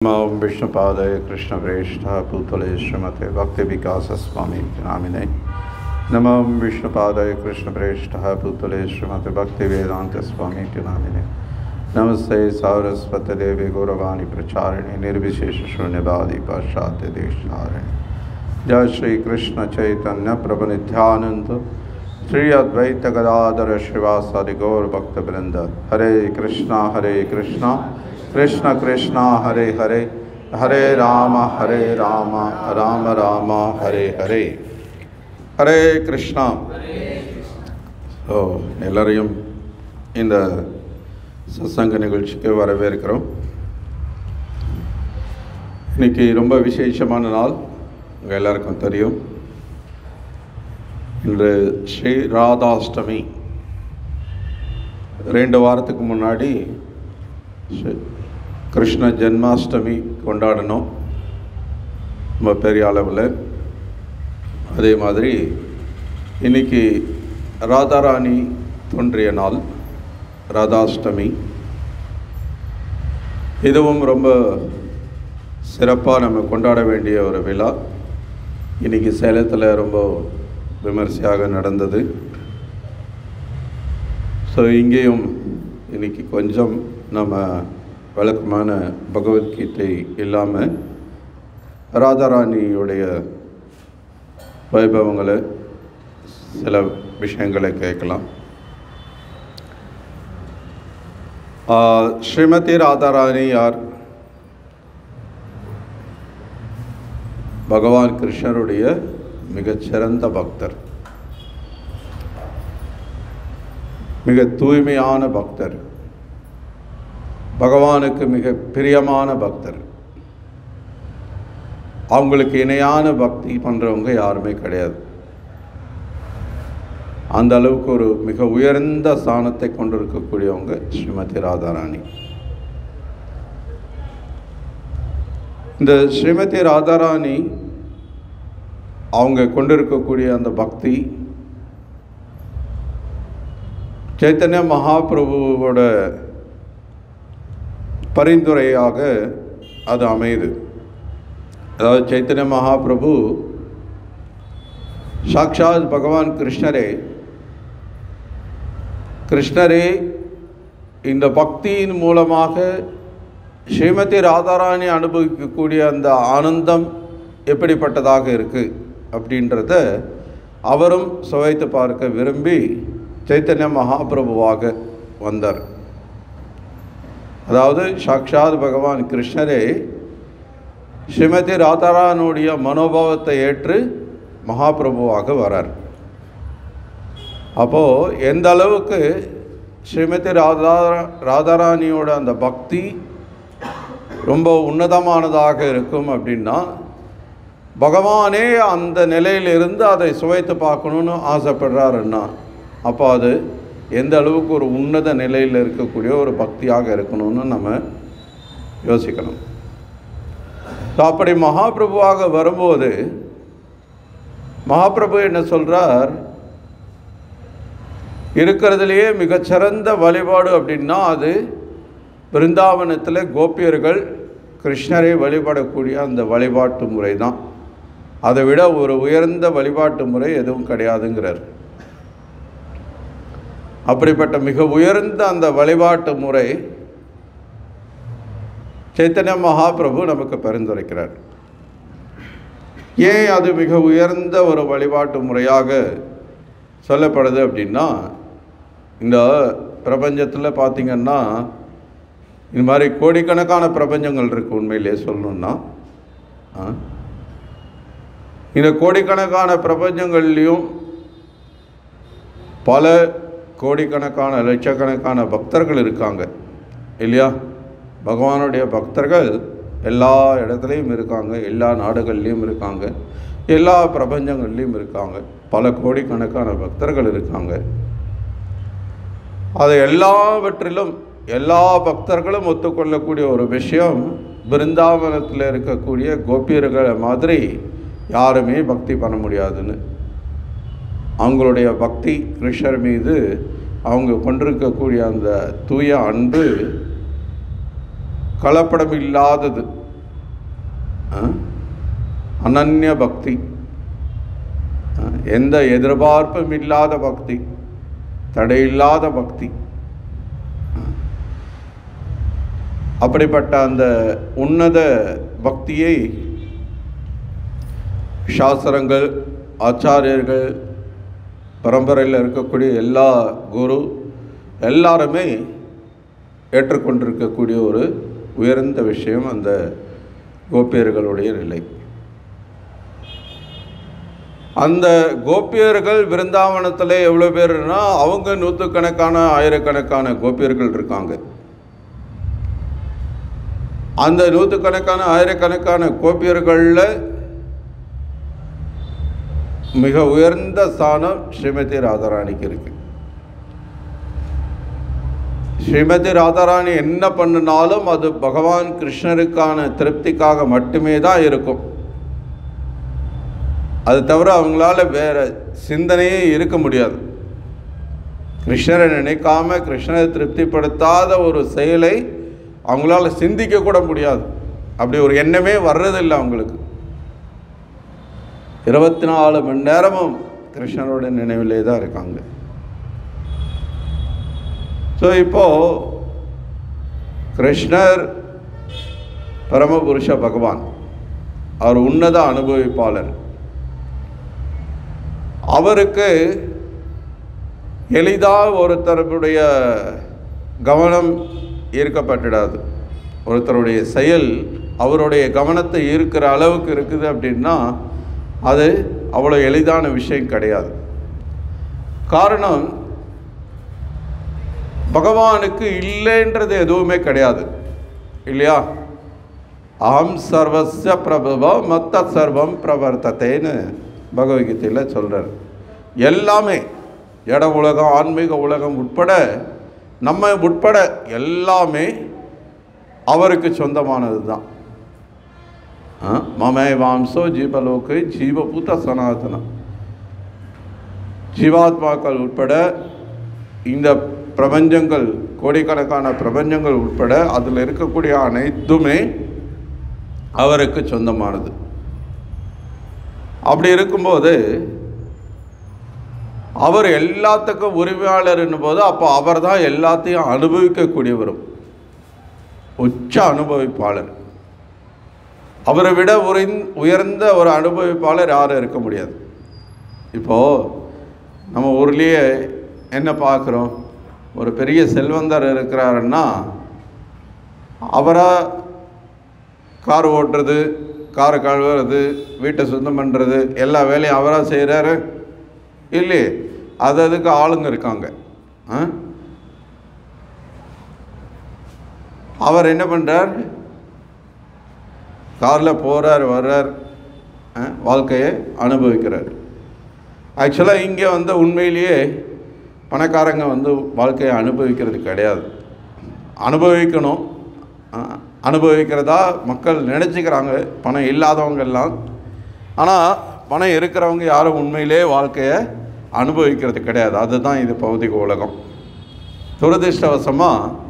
नमो विष्णुपादाय कृष्णप्रेष्ठाय भूतले श्रीमते भक्तिविकासस्वामी नामिने। नमो विष्णुपादाय कृष्णप्रेष्ठाय भूतले श्रीमते भक्तिवेदान्तस्वामी नामिने। नमस्ते सारस्वती देवी गौरवाणी प्रचारिणे निर्विशेष शून्यवादी पाश्चात्य देशधारिणे। जय श्री कृष्ण चैतन्य प्रभु नित्यानंद श्री अद्वैत गदाधर श्रीवासादि गौर भक्तवृंद। हरे कृष्णा कृष्ण कृष्ण हरे हरे, हरे राम राम राम हरे हरे, हरे कृष्णा। எல்லாரையும் இந்த சத்சங்க நிகழ்ச்சிக்கு வரவேற்கிறோம். இன்னைக்கு ரொம்ப விசேஷமான நாள், உங்கள் எல்லாருக்கும் தெரியும். இன்று ஸ்ரீ ராதாஷ்டமி. 2 வாரத்துக்கு முன்னாடி கிருஷ்ண ஜென்மாஷ்டமி கொண்டாடணும் ரொம்ப பெரிய அளவில். அதே மாதிரி இன்றைக்கி ராதாராணி தோன்றிய நாள் ராதாஷ்டமி. இதுவும் ரொம்ப சிறப்பாக நம்ம கொண்டாட வேண்டிய ஒரு விழா. இன்றைக்கி சேலத்தில் ரொம்ப விமர்சையாக நடந்தது. ஸோ இங்கேயும் இன்றைக்கி கொஞ்சம் நம்ம வழக்கமான பகவத்கீதை இல்லாமல் ராதாராணியுடைய வைபவங்களை சில விஷயங்களை கேட்கலாம். ஸ்ரீமதி ராதாராணி யார்? பகவான் கிருஷ்ணருடைய மிகச்சிறந்த பக்தர், மிக தூய்மையான பக்தர், பகவானுக்கு மிக பிரியமான பக்தர். அவங்களுக்கு இணையான பக்தி பண்ணுறவங்க யாருமே கிடையாது. அந்த அளவுக்கு ஒரு மிக உயர்ந்த ஸ்தானத்தை கொண்டிருக்கக்கூடியவங்க ஸ்ரீமதி ராதாராணி. இந்த ஸ்ரீமதி ராதாராணி அவங்க கொண்டிருக்கக்கூடிய அந்த பக்தி சைத்தன்ய மகாபிரபுவோட பரிந்துரையாக அது அமையுது. அதாவது சைத்தன்ய மகாபிரபு சாக்ஷாத் பகவான் கிருஷ்ணரே இந்த பக்தியின் மூலமாக ஸ்ரீமதி ராதாராணி அனுபவிக்கக்கூடிய அந்த ஆனந்தம் எப்படிப்பட்டதாக இருக்குது அப்படின்றத அவரும் சுவைத்து பார்க்க விரும்பி சைத்தன்ய மகாபிரபுவாக வந்தார். அதாவது சாக்ஷாத் பகவான் கிருஷ்ணரே ஸ்ரீமதி ராதாராணியுடைய மனோபாவத்தை ஏற்று மகாபிரபுவாக வரார். அப்போது எந்த அளவுக்கு ஸ்ரீமதி ராதாராணியோட அந்த பக்தி ரொம்ப உன்னதமானதாக இருக்கும் அப்படின்னா, பகவானே அந்த நிலையிலிருந்து அதை சுவைத்து பார்க்கணுன்னு ஆசைப்படுறாருன்னா அப்போ அது எந்த அளவுக்கு ஒரு உன்னத நிலையில் இருக்கக்கூடிய ஒரு பக்தியாக இருக்கணும்னு நம்ம யோசிக்கணும். ஸோ அப்படி மகாபிரபுவாக வரும்போது மகாபிரபு என்ன சொல்கிறார், இருக்கிறதுலையே மிகச்சிறந்த வழிபாடு அப்படின்னா அது பிருந்தாவனத்தில் கோபியர்கள் கிருஷ்ணரை வழிபடக்கூடிய அந்த வழிபாட்டு முறை தான். அதை விட ஒரு உயர்ந்த வழிபாட்டு முறை எதுவும் கிடையாதுங்கிறார். அப்படிப்பட்ட மிக உயர்ந்த அந்த வழிபாட்டு முறை சைத்தன்ய மகாபிரபு நமக்கு பரிந்துரைக்கிறார். ஏன் அது மிக உயர்ந்த ஒரு வழிபாட்டு முறையாக சொல்லப்படுது அப்படின்னா, இந்த பிரபஞ்சத்தில் பார்த்திங்கன்னா இந்த மாதிரி கோடிக்கணக்கான பிரபஞ்சங்கள் இருக்குது. உண்மையிலே சொல்லணுன்னா இந்த கோடிக்கணக்கான பிரபஞ்சங்கள்லேயும் பல கோடிக்கணக்கான லட்சக்கணக்கான பக்தர்கள் இருக்காங்க இல்லையா? பகவானுடைய பக்தர்கள் எல்லா இடத்துலையும் இருக்காங்க, எல்லா நாடுகள்லேயும் இருக்காங்க, எல்லா பிரபஞ்சங்கள்லேயும் இருக்காங்க. பல கோடிக்கணக்கான பக்தர்கள் இருக்காங்க. அது எல்லாவற்றிலும் எல்லா பக்தர்களும் ஒத்துக்கொள்ளக்கூடிய ஒரு விஷயம், பிருந்தாவனத்தில் இருக்கக்கூடிய கோபியர்களை மாதிரி யாருமே பக்தி பண்ண முடியாதுன்னு. அவங்களுடைய பக்தி கிருஷ்ணர் மீது அவங்க கொண்டிருக்கக்கூடிய அந்த தூய அன்பு கலப்படம் இல்லாதது, அனன்ய பக்தி, எந்த எதிர்பார்ப்பும் இல்லாத பக்தி, தடையில்லாத பக்தி. அப்படிப்பட்ட அந்த உன்னத பக்தியை சாஸ்திரங்கள், ஆச்சாரியர்கள், பரம்பரையில் இருக்கக்கூடிய எல்லா குரு எல்லாருமே ஏற்றுக்கொண்டிருக்கக்கூடிய ஒரு உயர்ந்த விஷயம் அந்த கோபியர்களுடைய நிலை. அந்த கோபியர்கள் விருந்தாவனத்தில் எவ்வளோ பேர்னா அவங்க நூற்றுக்கணக்கான ஆயிரக்கணக்கான கோபியர்கள் இருக்காங்க. அந்த நூற்றுக்கணக்கான ஆயிரக்கணக்கான கோபியர்களில் மிக உயர்ந்த ஸ்தானம் ஸ்ரீமதி ராதாராணிக்கு இருக்கு. ஸ்ரீமதி ராதாராணி என்ன பண்ணினாலும் அது பகவான் கிருஷ்ணருக்கான திருப்திக்காக மட்டுமே தான் இருக்கும். அது தவிர அவங்களால வேற சிந்தனையே இருக்க முடியாது. கிருஷ்ணரை நினைக்காம கிருஷ்ணரை திருப்திப்படுத்தாத ஒரு செயலை அவங்களால சிந்திக்க கூட முடியாது. அப்படி ஒரு எண்ணமே வர்றதில்லை அவங்களுக்கு. 24 மணி நேரமும் கிருஷ்ணரோட நினைவிலே தான் இருக்காங்க. ஸோ இப்போது கிருஷ்ணர் பரமபுருஷ பகவான், அவர் உன்னத அனுபவிப்பாளர். அவருக்கு எளிதாக ஒருத்தருடைய கவனம் ஈர்க்கப்பட்டுடாது. ஒருத்தருடைய செயல் அவருடைய கவனத்தை ஈர்க்கிற அளவுக்கு இருக்குது அப்படின்னா அது அவ்வளோ எளிதான விஷயம் கிடையாது. காரணம், பகவானுக்கு இல்லைன்றது எதுவுமே கிடையாது இல்லையா? அகம் சர்வஸ்ய பிரபவ மத்த சர்வம் பிரவர்த்தத்தைன்னு பகவத்கீதையில் சொல்கிறார். எல்லாமே ஜட உலகம், ஆன்மீக உலகம் உட்பட, நம்ம உட்பட எல்லாமே அவருக்கு சொந்தமானது தான். மமே வாம்சோ ஜீவலோக்கு ஜீவபூத சனாதனம். ஜீவாத்மாக்கள் உட்பட இந்த பிரபஞ்சங்கள், கோடிக்கணக்கான பிரபஞ்சங்கள் உட்பட அதில் இருக்கக்கூடிய அனைத்துமே அவருக்கு சொந்தமானது. அப்படி இருக்கும்போது அவர் எல்லாத்துக்கும் உரிமையாளர் என்னும்போது அப்போ அவர் தான் எல்லாத்தையும் அனுபவிக்கக்கூடியவரும், உச்ச அனுபவிப்பாளர். அவரை விட உயர்ந்த ஒரு அனுபவிப்பாளர் யாரும் இருக்க முடியாது. இப்போது நம்ம ஊர்லேயே என்ன பார்க்குறோம், ஒரு பெரிய செல்வந்தர் இருக்கிறாருன்னா அவராக கார் ஓட்டுறது, காரை கழுவுறது, வீட்டை சுத்தம் பண்ணுறது, எல்லா வேலையும் அவராக செய்கிறாரு இல்லையே? அதுக்கு ஆளுங்க இருக்காங்க. அவர் என்ன பண்ணுறார்? காரில் போகிறார், வர்றார், வாழ்க்கையை அனுபவிக்கிறார். ஆக்சுவலாக இங்கே உண்மையிலேயே பணக்காரங்க வாழ்க்கையை அனுபவிக்கிறது கிடையாது. அனுபவிக்கணும், அனுபவிக்கிறதா மக்கள் நினச்சிக்கிறாங்க, பணம் இல்லாதவங்கெல்லாம். ஆனால் பணம் இருக்கிறவங்க யாரும் உண்மையிலே வாழ்க்கையை அனுபவிக்கிறது கிடையாது. அதுதான் இது பௌதிக உலகம். துரதிர்ஷ்டவசமாக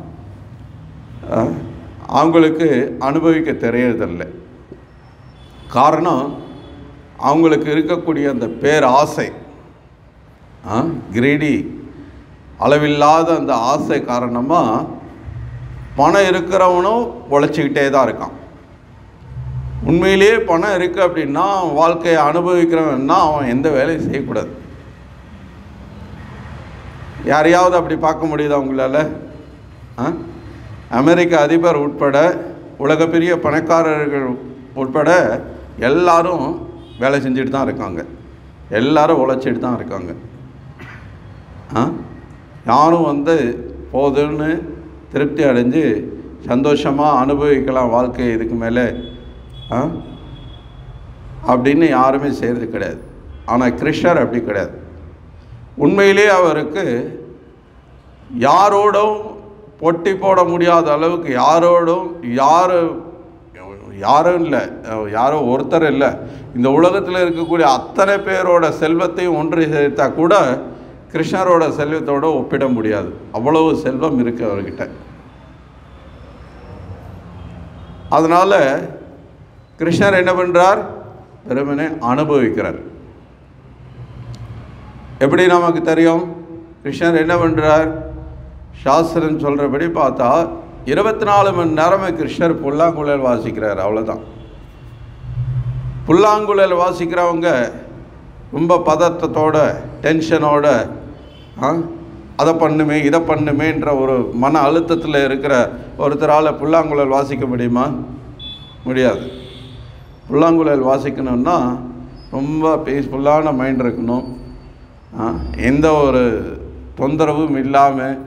அவங்களுக்கு அனுபவிக்க தெரியறதில்லை. காரணம், அவங்களுக்கு இருக்கக்கூடிய அந்த பேராசை, கிரீடி, அளவில்லாத அந்த ஆசை காரணமாக பணம் இருக்கிறவனும் உழைச்சிக்கிட்டே தான் இருக்கான். உண்மையிலேயே பணம் இருக்குது அப்படின்னா வாழ்க்கையை அனுபவிக்கிறவன்னா அவன் எந்த வேலையும் செய்யக்கூடாது. யாரையாவது அப்படி பார்க்க முடியுதா உங்களால்? அமெரிக்க அதிபர் உட்பட, உலக பெரிய பணக்காரர்கள் உட்பட எல்லாரும் வேலை செஞ்சுட்டு தான் இருக்காங்க, எல்லாரும் உழைச்சிட்டு தான் இருக்காங்க. யாரும் போதுன்னு திருப்தி அடைஞ்சு சந்தோஷமாக அனுபவிக்கலாம் வாழ்க்கையை இதுக்கு மேலே அப்படின்னு யாருமே செய்கிறது கிடையாது. ஆனால் கிருஷ்ணர் அப்படி கிடையாது. உண்மையிலே அவருக்கு யாரோடும் போட்டி போட முடியாத அளவுக்கு யாரும் இல்லை, யாரோ ஒருத்தர் இல்லை. இந்த உலகத்தில் இருக்கக்கூடிய அத்தனை பேரோட செல்வத்தையும் ஒன்று சேர்த்தா கூட கிருஷ்ணரோட செல்வத்தோடு ஒப்பிட முடியாது. அவ்வளவு செல்வம் இருக்குது அவர்கிட்ட. அதனால் கிருஷ்ணர் என்ன பண்ணுறார்? வெறுமனே அனுபவிக்கிறார். எப்படி நமக்கு தெரியும்? கிருஷ்ணர் என்ன பண்ணுறார்? சாஸ்திரம் சொல்கிறபடி பார்த்தா 24 மணி நேரமே கிருஷ்ணர் புல்லாங்குழல் வாசிக்கிறார். அவ்வளோதான். புல்லாங்குழல் வாசிக்கிறவங்க ரொம்ப பதட்டத்தோட, டென்ஷனோட, அதை பண்ணுமே இதை பண்ணுமேன்ற ஒரு மன அழுத்தத்தில் இருக்கிற ஒருத்தரால் புல்லாங்குழல் வாசிக்க முடியுமா? முடியாது. புல்லாங்குழல் வாசிக்கணும்னா ரொம்ப பீஸ்ஃபுல்லான மைண்ட் இருக்கணும், எந்த ஒரு தொந்தரவும் இல்லாமல்.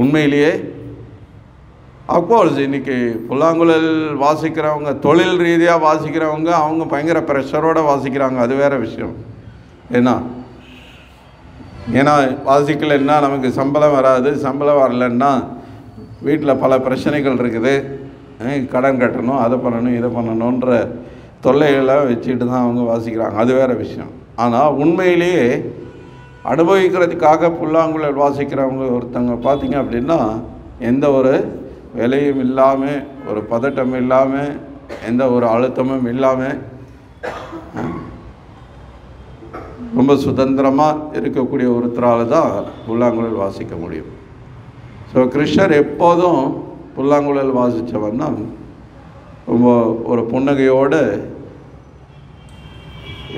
உண்மையிலேயே அஃப்கோர்ஸ் இன்றைக்கி புல்லாங்குழல் வாசிக்கிறவங்க, தொழில் ரீதியாக வாசிக்கிறவங்க, அவங்க பயங்கர ப்ரெஷரோடு வாசிக்கிறாங்க. அது வேறு விஷயம். ஏன்னா வாசிக்கலைன்னா நமக்கு சம்பளம் வராது. சம்பளம் வரலன்னா வீட்டில் பல பிரச்சனைகள் இருக்குது. கடன் கட்டணும், அதை பண்ணணும், இதை பண்ணணுன்ற தொல்லைகளை வச்சுட்டு தான் அவங்க வாசிக்கிறாங்க. அது வேறு விஷயம். ஆனால் உண்மையிலேயே அனுபவிக்கிறதுக்காக புல்லாங்குழல் வாசிக்கிறவங்க ஒருத்தங்க பார்த்திங்க அப்படின்னா எந்த ஒரு வேலையும் இல்லாமல், ஒரு பதட்டம் இல்லாமல், எந்த ஒரு அழுத்தமும் இல்லாமல் ரொம்ப சுதந்திரமாக இருக்கக்கூடிய ஒருத்தரால் தான் புல்லாங்குழல் வாசிக்க முடியும். ஸோ கிருஷ்ணர் எப்போதும் புல்லாங்குழல் வாசித்தவன்னா ரொம்ப ஒரு புன்னகையோடு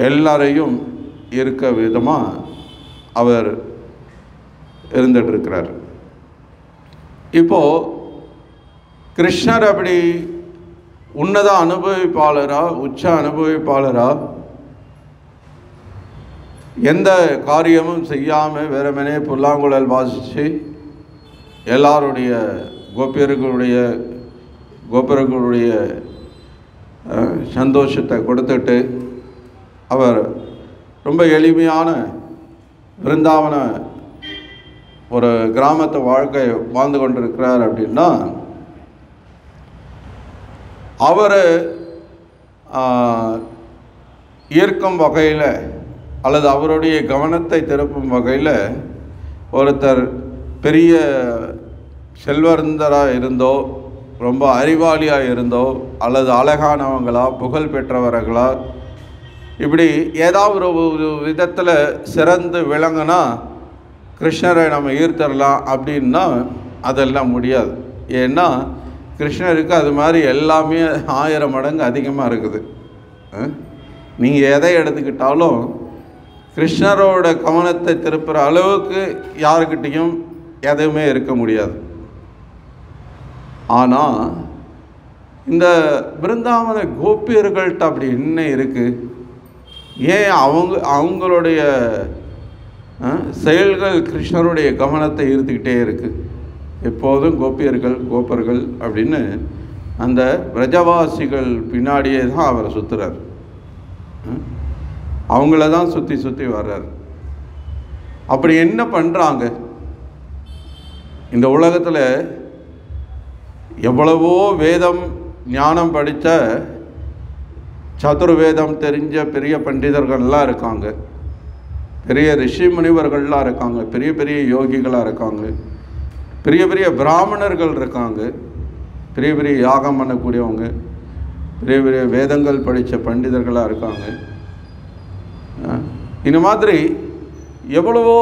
எல்லாரையும் இருக்க விதமாக அவர் இருந்துகிட்ருக்கிறார். இப்போது கிருஷ்ணர் அப்படி உன்னத அனுபவிப்பாளரா, உச்ச அனுபவிப்பாளரா, எந்த காரியமும் செய்யாமல் வெறுமனே புல்லாங்குழல் வாசித்து எல்லாருடைய கோபியர்களுடைய சந்தோஷத்தை கொடுத்துட்டு அவர் ரொம்ப எளிமையான பிருந்தாவன ஒரு கிராமத்து வாழ்க்கை வாழ்ந்து கொண்டிருக்கிறார் அப்படின்னா, அவர் ஈர்க்கும் வகையில் அல்லது அவருடைய கவனத்தை திருப்பும் வகையில் ஒருத்தர் பெரிய செல்வந்தராக இருந்தோ, ரொம்ப அறிவாளியாக இருந்தோ, அல்லது அழகானவங்களா, புகழ் பெற்றவர்களா, இப்படி ஏதாவது ஒரு விதத்தில் சிறந்து விளங்குனா கிருஷ்ணரை நம்ம ஈர்த்தரலாம் அப்படின்னா அதெல்லாம் முடியாது. ஏன்னா கிருஷ்ணருக்கு அது மாதிரி எல்லாமே 1000 மடங்கு அதிகமாக இருக்குது. நீங்கள் எதை எடுத்துக்கிட்டாலும் கிருஷ்ணரோட கவனத்தை திருப்புற அளவுக்கு யாருக்கிட்டையும் எதுவுமே இருக்க முடியாது. ஆனால் இந்த பிருந்தாவன கோபியர்கள்ட்ட அப்படி என்ன இருக்குது? ஏன் அவங்களுடைய செயல்கள் கிருஷ்ணருடைய கவனத்தை ஈர்த்துக்கிட்டே இருக்குது? எப்போதும் கோப்பர்கள் அப்படின்னு அந்த பிரஜவாசிகள் பின்னாடியே தான் அவர் சுற்றுறார். அவங்கள தான் சுற்றி வர்றார். அப்படி என்ன பண்ணுறாங்க? இந்த உலகத்தில் எவ்வளவோ வேதம் ஞானம் படித்த சதுர்வேதம் தெரிஞ்ச பெரிய பண்டிதர்கள்லாம் இருக்காங்க, பெரிய ரிஷி முனிவர்கள்லாம் இருக்காங்க, பெரிய பெரிய யோகிகளாக இருக்காங்க, பெரிய பெரிய பிராமணர்கள் இருக்காங்க, பெரிய பெரிய யாகம் பண்ணக்கூடியவங்க, பெரிய பெரிய வேதங்கள் படித்த பண்டிதர்களாக இருக்காங்க. இந்த மாதிரி எவ்வளவோ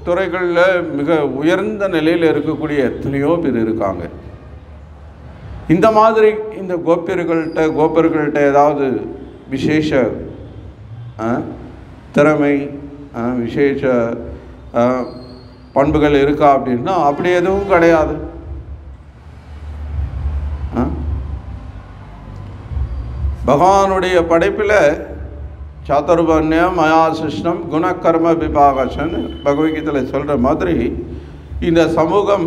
துறைகளில் மிக உயர்ந்த நிலையில் இருக்கக்கூடிய எத்தனையோ பேர் இருக்காங்க. இந்த மாதிரி இந்த கோப்பர்கள்ட்ட ஏதாவது விசேஷ திறமை, விசேஷ பண்புகள் இருக்கா அப்படின்னா அப்படி எதுவும் கிடையாது. பகவானுடைய படைப்பில் சாதுர்வர்ணியம் மயா சிருஷ்ணம் குணக்கர்ம விபாகசன் பகவத்கீதையில் சொல்கிற மாதிரி இந்த சமூகம்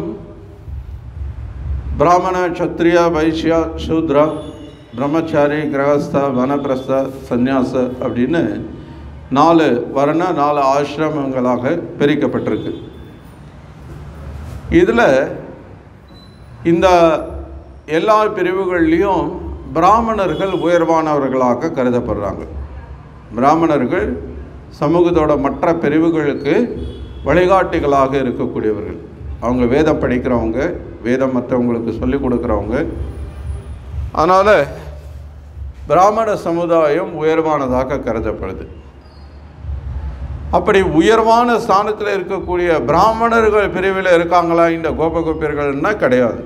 பிராமண, சத்திரிய, வைஷ்யா, சூத்ரா, பிரம்மச்சாரி, கிரகஸ்த, வனப்பிரஸ்த, சந்நியாச அப்படின்னு 4 வர்ண 4 ஆசிரமங்களாக பிரிக்கப்பட்டிருக்கு. இதில் இந்த எல்லா பிரிவுகள்லேயும் பிராமணர்கள் உயர்வானவர்களாக கருதப்படுறாங்க. பிராமணர்கள் சமூகத்தோட மற்ற பிரிவுகளுக்கு வழிகாட்டிகளாக இருக்கக்கூடியவர்கள். அவங்க வேதம் படிக்கிறவங்க, வேதம் மற்றவங்களுக்கு சொல்லிக் கொடுக்குறவங்க. அதனால் பிராமண சமுதாயம் உயர்வானதாக கருதப்படுது. அப்படி உயர்வான ஸ்தானத்தில் இருக்கக்கூடிய பிராமணர்கள் பிரிவில் இருக்காங்களா இந்த கோபகோபியர்கள்னா? கிடையாது.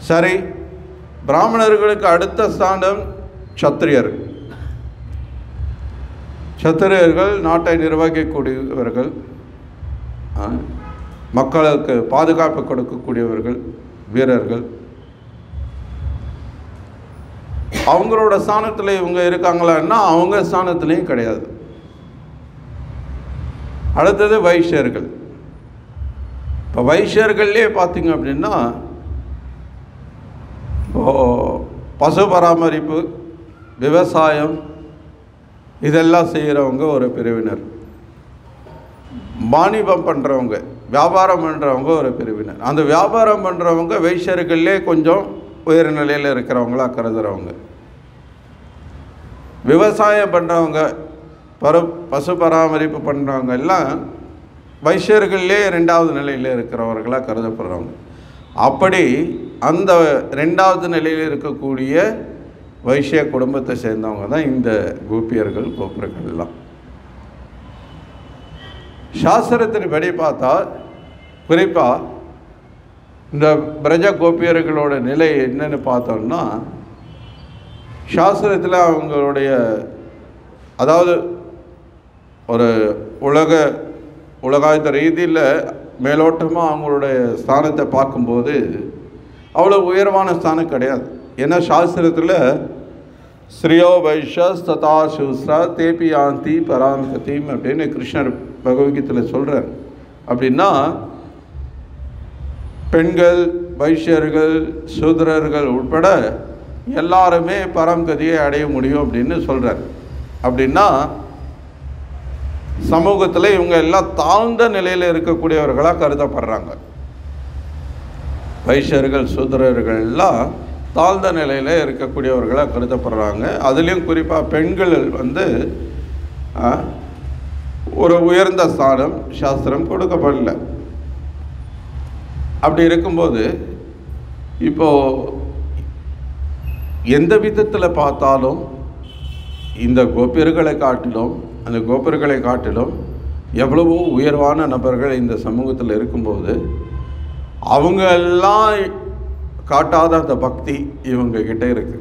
சரி, பிராமணர்களுக்கு அடுத்த ஸ்தானம் சத்திரியர். சத்திரியர்கள் நாட்டை நிர்வகிக்கக்கூடியவர்கள், மக்களுக்கு பாதுகாப்பு கொடுக்கக்கூடியவர்கள், வீரர்கள். அவங்களோட ஸ்தானத்தில் இவங்க இருக்காங்களான்னா அவங்க ஸ்தானத்துலேயும் கிடையாது. அடுத்தது வைஷ்யர்கள். இப்போ வைஷ்யர்கள்லேயே பார்த்தீங்க அப்படின்னா, பசு பராமரிப்பு, விவசாயம் இதெல்லாம் செய்கிறவங்க ஒரு பிரிவினர். வாணிபம் பண்ணுறவங்க, வியாபாரம் பண்ணுறவங்க ஒரு பிரிவினர். அந்த வியாபாரம் பண்ணுறவங்க வைஷ்யர்கள்லே கொஞ்சம் உயர்நிலையில் இருக்கிறவங்களா கருதுகிறவங்க. விவசாயம் பண்ணுறவங்க, பசு பராமரிப்பு பண்ணுறவங்க எல்லாம் வைஷ்யர்கள்லே 2வது நிலையில் இருக்கிறவர்களாக கருதப்படுறவங்க. அப்படி அந்த 2வது நிலையில் இருக்கக்கூடிய வைஷ்ய குடும்பத்தை சேர்ந்தவங்க தான் இந்த கோபியர்கள், கோபுரங்கள்லாம். சாஸ்திரத்தின் படி பார்த்தா குறிப்பாக இந்த பிரஜ கோபியர்களோட நிலை என்னன்னு பார்த்தோம்னா, சாஸ்திரத்தில் அவங்களுடைய, அதாவது ஒரு உலகாயத்த ரீதியில் மேலோட்டமாக அவங்களுடைய ஸ்தானத்தை பார்க்கும்போது அவ்வளோ உயர்வான ஸ்தானம் கிடையாது. ஏன்னா சாஸ்திரத்தில் ஸ்ரீயோ வைஷ்யஸ் ததா சூஸ்ரா தேபி யாந்தி பராம் கதிம் அப்படின்னு கிருஷ்ணர் பகவத்கீதையில் சொல்கிறார். அப்படின்னா பெண்கள், வைஷ்யர்கள், சூத்ரர்கள் உட்பட எல்லாருமே பரம்கதியை அடைய முடியும் அப்படின்னு சொல்கிறார். அப்படின்னா சமூகத்தில் இவங்க எல்லாம் தாழ்ந்த நிலையில் இருக்கக்கூடியவர்களாக கருதப்படுறாங்க. வைஷ்யர்கள், சூத்ரர்கள் எல்லாம் தாழ்ந்த நிலையில் இருக்கக்கூடியவர்களாக கருதப்படுறாங்க. அதுலேயும் குறிப்பாக பெண்கள் ஒரு உயர்ந்த ஸ்தானம் சாஸ்திரம் கொடுக்கப்படல. அப்படி இருக்கும்போது இப்போது எந்த விதத்தில் பார்த்தாலும் இந்த கோபியர்களை காட்டிலும், அந்த கோபியர்களை காட்டிலும் எவ்வளவோ உயர்வான நபர்கள் இந்த சமூகத்தில் இருக்கும்போது அவங்க எல்லாம் காட்டாத அந்த பக்தி இவங்க கிட்ட இருக்கு.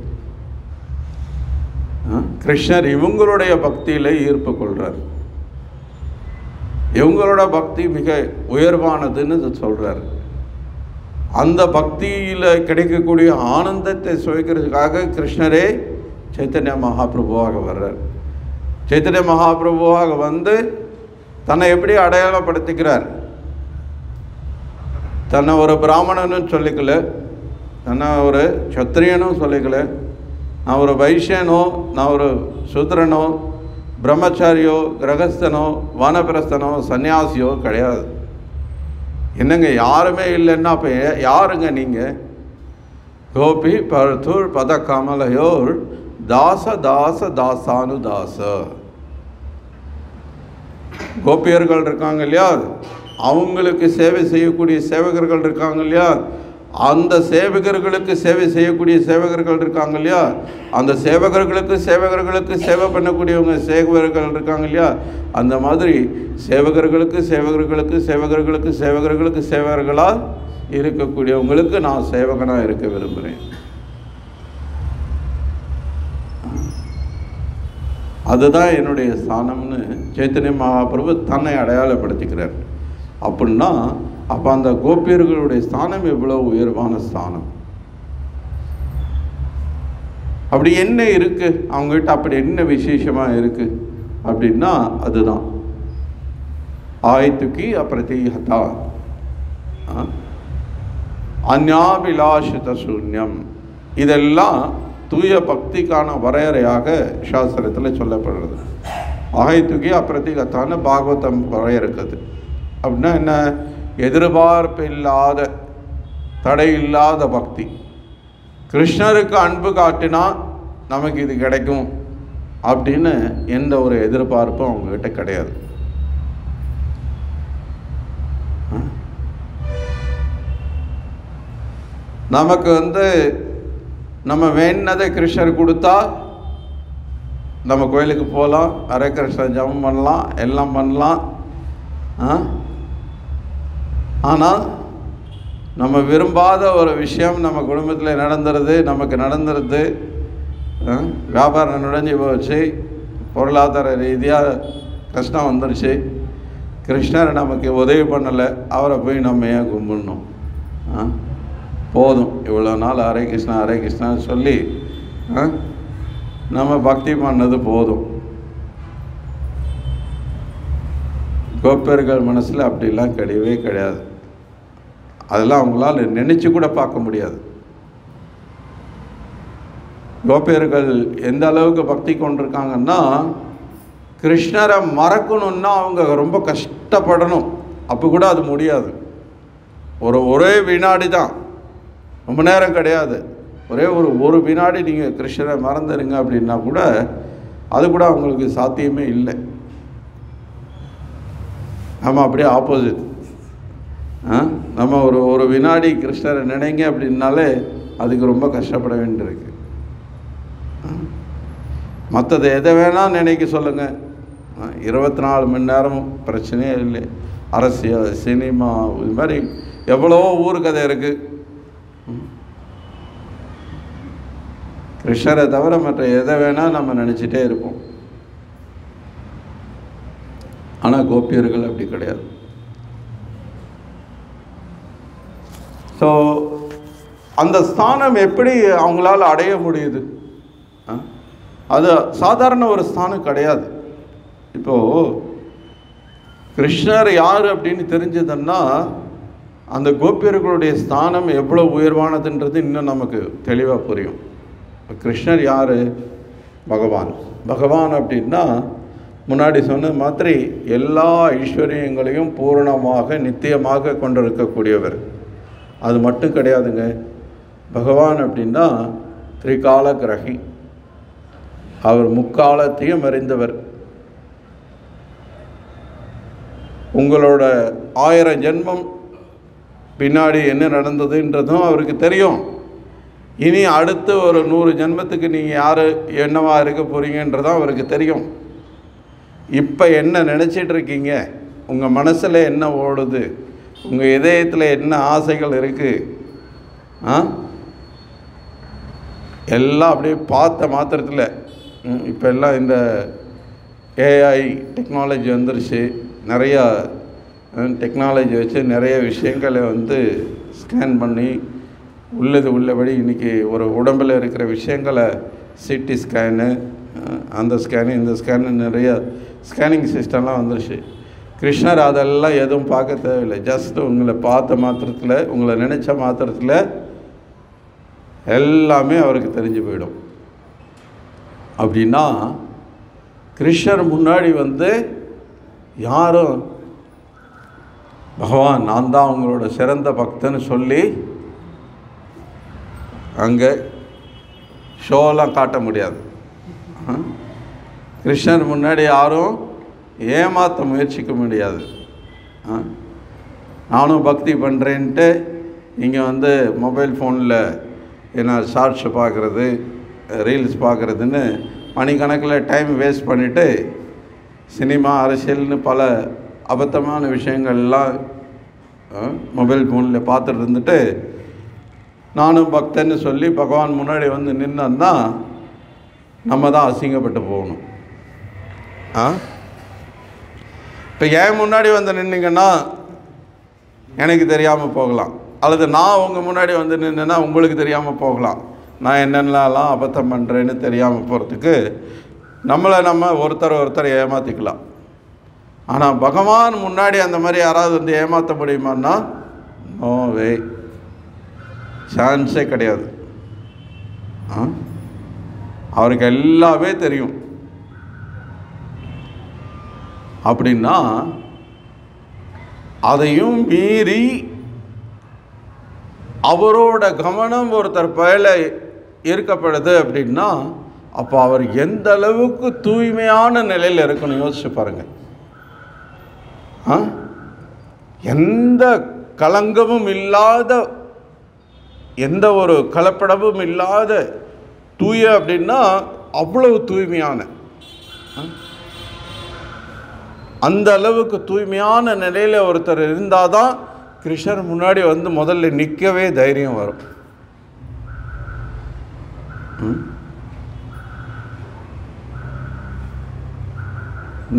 கிருஷ்ணர் இவங்களுடைய பக்தியில் ஈர்ப்பு கொள்கிறார். இவங்களோட பக்தி மிக உயர்வானதுன்னு சொல்கிறார். அந்த பக்தியில் கிடைக்கக்கூடிய ஆனந்தத்தை சுவைக்கிறதுக்காக கிருஷ்ணரே சைத்தன்ய மகாபிரபுவாக வர்றார். சைத்தன்ய மகாபிரபுவாக வந்து தன்னை எப்படி அடையாளப்படுத்திக்கிறார்? தன்னை ஒரு பிராமணனும் சொல்லிக்கல, தன்னை ஒரு சத்திரியனும் சொல்லிக்கல, நான் ஒரு வைஷ்யனோ, நான் ஒரு சூத்ரனோ, பிரம்மச்சாரியோ, கிரகஸ்தனோ, வானப்பிரஸ்தனோ, சன்னியாசியோ கிடையாது. என்னங்க யாருமே இல்லைன்னா அப்போ யாருங்க நீங்கள்? கோபி பர்தூர் பத கமலையோர் தாச தாச தாசானு தாச. கோபியர்கள் இருக்காங்க இல்லையா, அவங்களுக்கு சேவை செய்யக்கூடிய சேவகர்கள் இருக்காங்க இல்லையா, அந்த சேவகர்களுக்கு சேவை செய்யக்கூடிய சேவகர்கள் இருக்காங்க இல்லையா, அந்த சேவகர்களுக்கு சேவை பண்ணக்கூடியவங்க சேவகர்கள் இருக்காங்க இல்லையா, அந்த மாதிரி சேவகர்களுக்கு சேவகர்களாக இருக்கக்கூடியவங்களுக்கு நான் சேவகனாக இருக்க விரும்புகிறேன். அதுதான் என்னுடைய ஸ்தானம்னு சைத்தன்ய மகாபிரபு தன்னை அடையாளப்படுத்திக்கிறார். அப்படின்னா அப்போ அந்த கோபியர்களுடைய ஸ்தானம் எவ்வளோ உயர்வான ஸ்தானம். அப்படி என்ன இருக்குது அவங்ககிட்ட, அப்படி என்ன விசேஷமாக இருக்குது அப்படின்னா அதுதான் ஆயத்துக்கி அப்பிரதிஹதா அந்யாபிலாஷித சூன்யம். இதெல்லாம் தூய பக்திக்கான வரையறையாக சாஸ்திரத்தில் சொல்லப்படுறது. ஆயத்துக்கி அப்பிரதிஹதான்னு பாகவதம் வரையறுக்குது. அப்படின்னா என்ன? எதிர்பார்ப்பு இல்லாத, தடை இல்லாத பக்தி. கிருஷ்ணருக்கு அன்பு காட்டினா நமக்கு இது கிடைக்கும் அப்படின்னு எந்த ஒரு எதிர்பார்ப்பும் அவங்ககிட்ட கிடையாது. நமக்கு நம்ம வேண்டதை கிருஷ்ணர் கொடுத்தா நம்ம கோயிலுக்கு போகலாம், ஹரே கிருஷ்ண ஜபம் பண்ணலாம், எல்லாம் பண்ணலாம். ஆனால் நம்ம விரும்பாத ஒரு விஷயம் நம்ம குடும்பத்தில் நடந்துருது, நமக்கு நடந்துருது, வியாபாரம் நுழைஞ்சி போச்சு, பொருளாதார ரீதியாக கஷ்டம் வந்துருச்சு, கிருஷ்ணரை நமக்கு உதவி பண்ணலை, அவரை போய் நம்ம ஏன் கும்பிடணும்? போதும், இவ்வளோ நாள் ஹரே கிருஷ்ணா ஹரே கிருஷ்ணான்னு சொல்லி நம்ம பக்தி பண்ணது போதும். கோபியர்கள் மனசில் அப்படிலாம் கிடையவே கிடையாது. அதெல்லாம் அவங்களால நினச்சி கூட பார்க்க முடியாது. கோபியர்கள் எந்த அளவுக்கு பக்தி கொண்டிருக்காங்கன்னா, கிருஷ்ணரை மறக்கணுன்னா அவங்க ரொம்ப கஷ்டப்படணும். அப்போ கூட அது முடியாது. ஒரே வினாடி தான், ரொம்ப நேரம் கிடையாது. ஒரு வினாடி நீங்கள் கிருஷ்ணரை மறந்துடுங்க அப்படின்னா கூட அது கூட அவங்களுக்கு சாத்தியமே இல்லை. நம்ம அப்படியே ஆப்போசிட். நம்ம ஒரு வினாடி கிருஷ்ணரை நினைங்க அப்படின்னாலே அதுக்கு ரொம்ப கஷ்டப்பட வேண்டியிருக்கு. மற்றது எதை வேணால் நினைக்க சொல்லுங்கள், 24 மணி நேரமும் பிரச்சனையே இல்லை. அரசியல், சினிமா, இது மாதிரி எவ்வளோ ஊருக்கதை இருக்குது. கிருஷ்ணரை தவிர மற்ற எதை வேணால் நம்ம நினச்சிட்டே இருப்போம். ஆனால் கோபியர்கள் அப்படி கிடையாது. ஸோ அந்த ஸ்தானம் எப்படி அவங்களால அடைய முடியுது? அது சாதாரண ஒரு ஸ்தானம் கிடையாது. இப்போது கிருஷ்ணர் யார் அப்படின்னு தெரிஞ்சதுன்னா அந்த கோபியர்களுடைய ஸ்தானம் எவ்வளோ உயர்வானதுன்றது இன்னும் நமக்கு தெளிவாக புரியும். கிருஷ்ணர் யார்? பகவான். பகவான் அப்படின்னா முன்னாடி சொன்ன மாதிரி எல்லா ஐஸ்வர்யங்களையும் பூரணமாக நித்தியமாக கொண்டிருக்கக்கூடியவர். அது மட்டும் கிடையாதுங்க. பகவான் அப்படின்னா திரிகால கிரகி. அவர் முக்காலத்தையும் அறிந்தவர். உங்களோட 1000 ஜென்மம் பின்னாடி என்ன நடந்ததுன்றதும் அவருக்கு தெரியும். இனி அடுத்து ஒரு 100 ஜென்மத்துக்கு நீங்கள் யார் என்னவா இருக்க போகிறீங்கன்றதும் அவருக்கு தெரியும். இப்போ என்ன நினச்சிட்ருக்கீங்க, உங்கள் மனசில் என்ன ஓடுது, உங்கள் இதயத்தில் என்ன ஆசைகள் இருக்குது, எல்லாம் அப்படியே பார்த்த மாத்திரத்தில். இப்போ எல்லாம் இந்த ஏஐ டெக்னாலஜி வந்துருச்சு. நிறையா டெக்னாலஜி வச்சு நிறைய விஷயங்களை ஸ்கேன் பண்ணி உள்ளபடி இன்றைக்கி ஒரு உடம்பில் இருக்கிற விஷயங்களை சிடி ஸ்கேனு, அந்த ஸ்கேனு, இந்த ஸ்கேனு, நிறைய ஸ்கேனிங் சிஸ்டம்லாம் வந்துருச்சு. கிருஷ்ணர் அதெல்லாம் எதுவும் பார்க்க தேவையில்லை. ஜஸ்ட்டு உங்களை பார்த்த மாத்திரத்தில், உங்களை நினச்ச மாத்திரத்தில் எல்லாமே அவருக்கு தெரிஞ்சு போயிடும். அப்படின்னா கிருஷ்ணர் முன்னாடி யாரும் பகவான் நான் தான் உங்களோட சிறந்த பக்தன்னு சொல்லி அங்கே ஷோலாம் காட்ட முடியாது. கிருஷ்ணர் முன்னாடி யாரும் ஏமாற்ற முயற்சிக்க முடியாது. நானும் பக்தி பண்ணுறேன்ட்டு இங்கே மொபைல் ஃபோனில் என்ன ஷார்ட்ஸ் பார்க்குறது, ரீல்ஸ் பார்க்குறதுன்னு மணிக்கணக்கில் டைம் வேஸ்ட் பண்ணிவிட்டு சினிமா, அரசியல்னு பல அபத்தமான விஷயங்கள்லாம் மொபைல் ஃபோனில் பார்த்துட்டு இருந்துட்டு நானும் பக்தன்னு சொல்லி பகவான் முன்னாடி நின்னா நம்ம தான் அசிங்கப்பட்டு போகணும். இப்போ ஏன் முன்னாடி நின்னீங்கன்னா எனக்கு தெரியாமல் போகலாம், அல்லது நான் உங்கள் முன்னாடி நின்னா உங்களுக்கு தெரியாமல் போகலாம். நான் என்னென்னலாம் அபத்தம் பண்ணுறேன்னு தெரியாமல் போகிறதுக்கு நம்ம ஒருத்தர் ஏமாற்றிக்கலாம். ஆனால் பகவான் முன்னாடி அந்த மாதிரி யாராவது ஏமாற்ற முடியுமான்னா நோ வே, சான்ஸே கிடையாது. அவருக்கு எல்லாமே தெரியும். அப்படின்னா அதையும் மீறி அவரோட கவனம் ஒருத்தர் பயல ஈர்க்கப்படுது அப்படின்னா அப்போ அவர் எந்த அளவுக்கு தூய்மையான நிலையில் இருக்கணும் யோசிச்சு பாருங்கள். எந்த களங்கமும் இல்லாத எந்த ஒரு கலப்படமும் இல்லாத தூய அப்படின்னா அவ்வளவு தூய்மையான, அந்த அளவுக்கு தூய்மையான நிலையில் ஒருத்தர் இருந்தால் தான் கிருஷ்ணர் முன்னாடி வந்து முதல்ல நிற்கவே தைரியம் வரும்.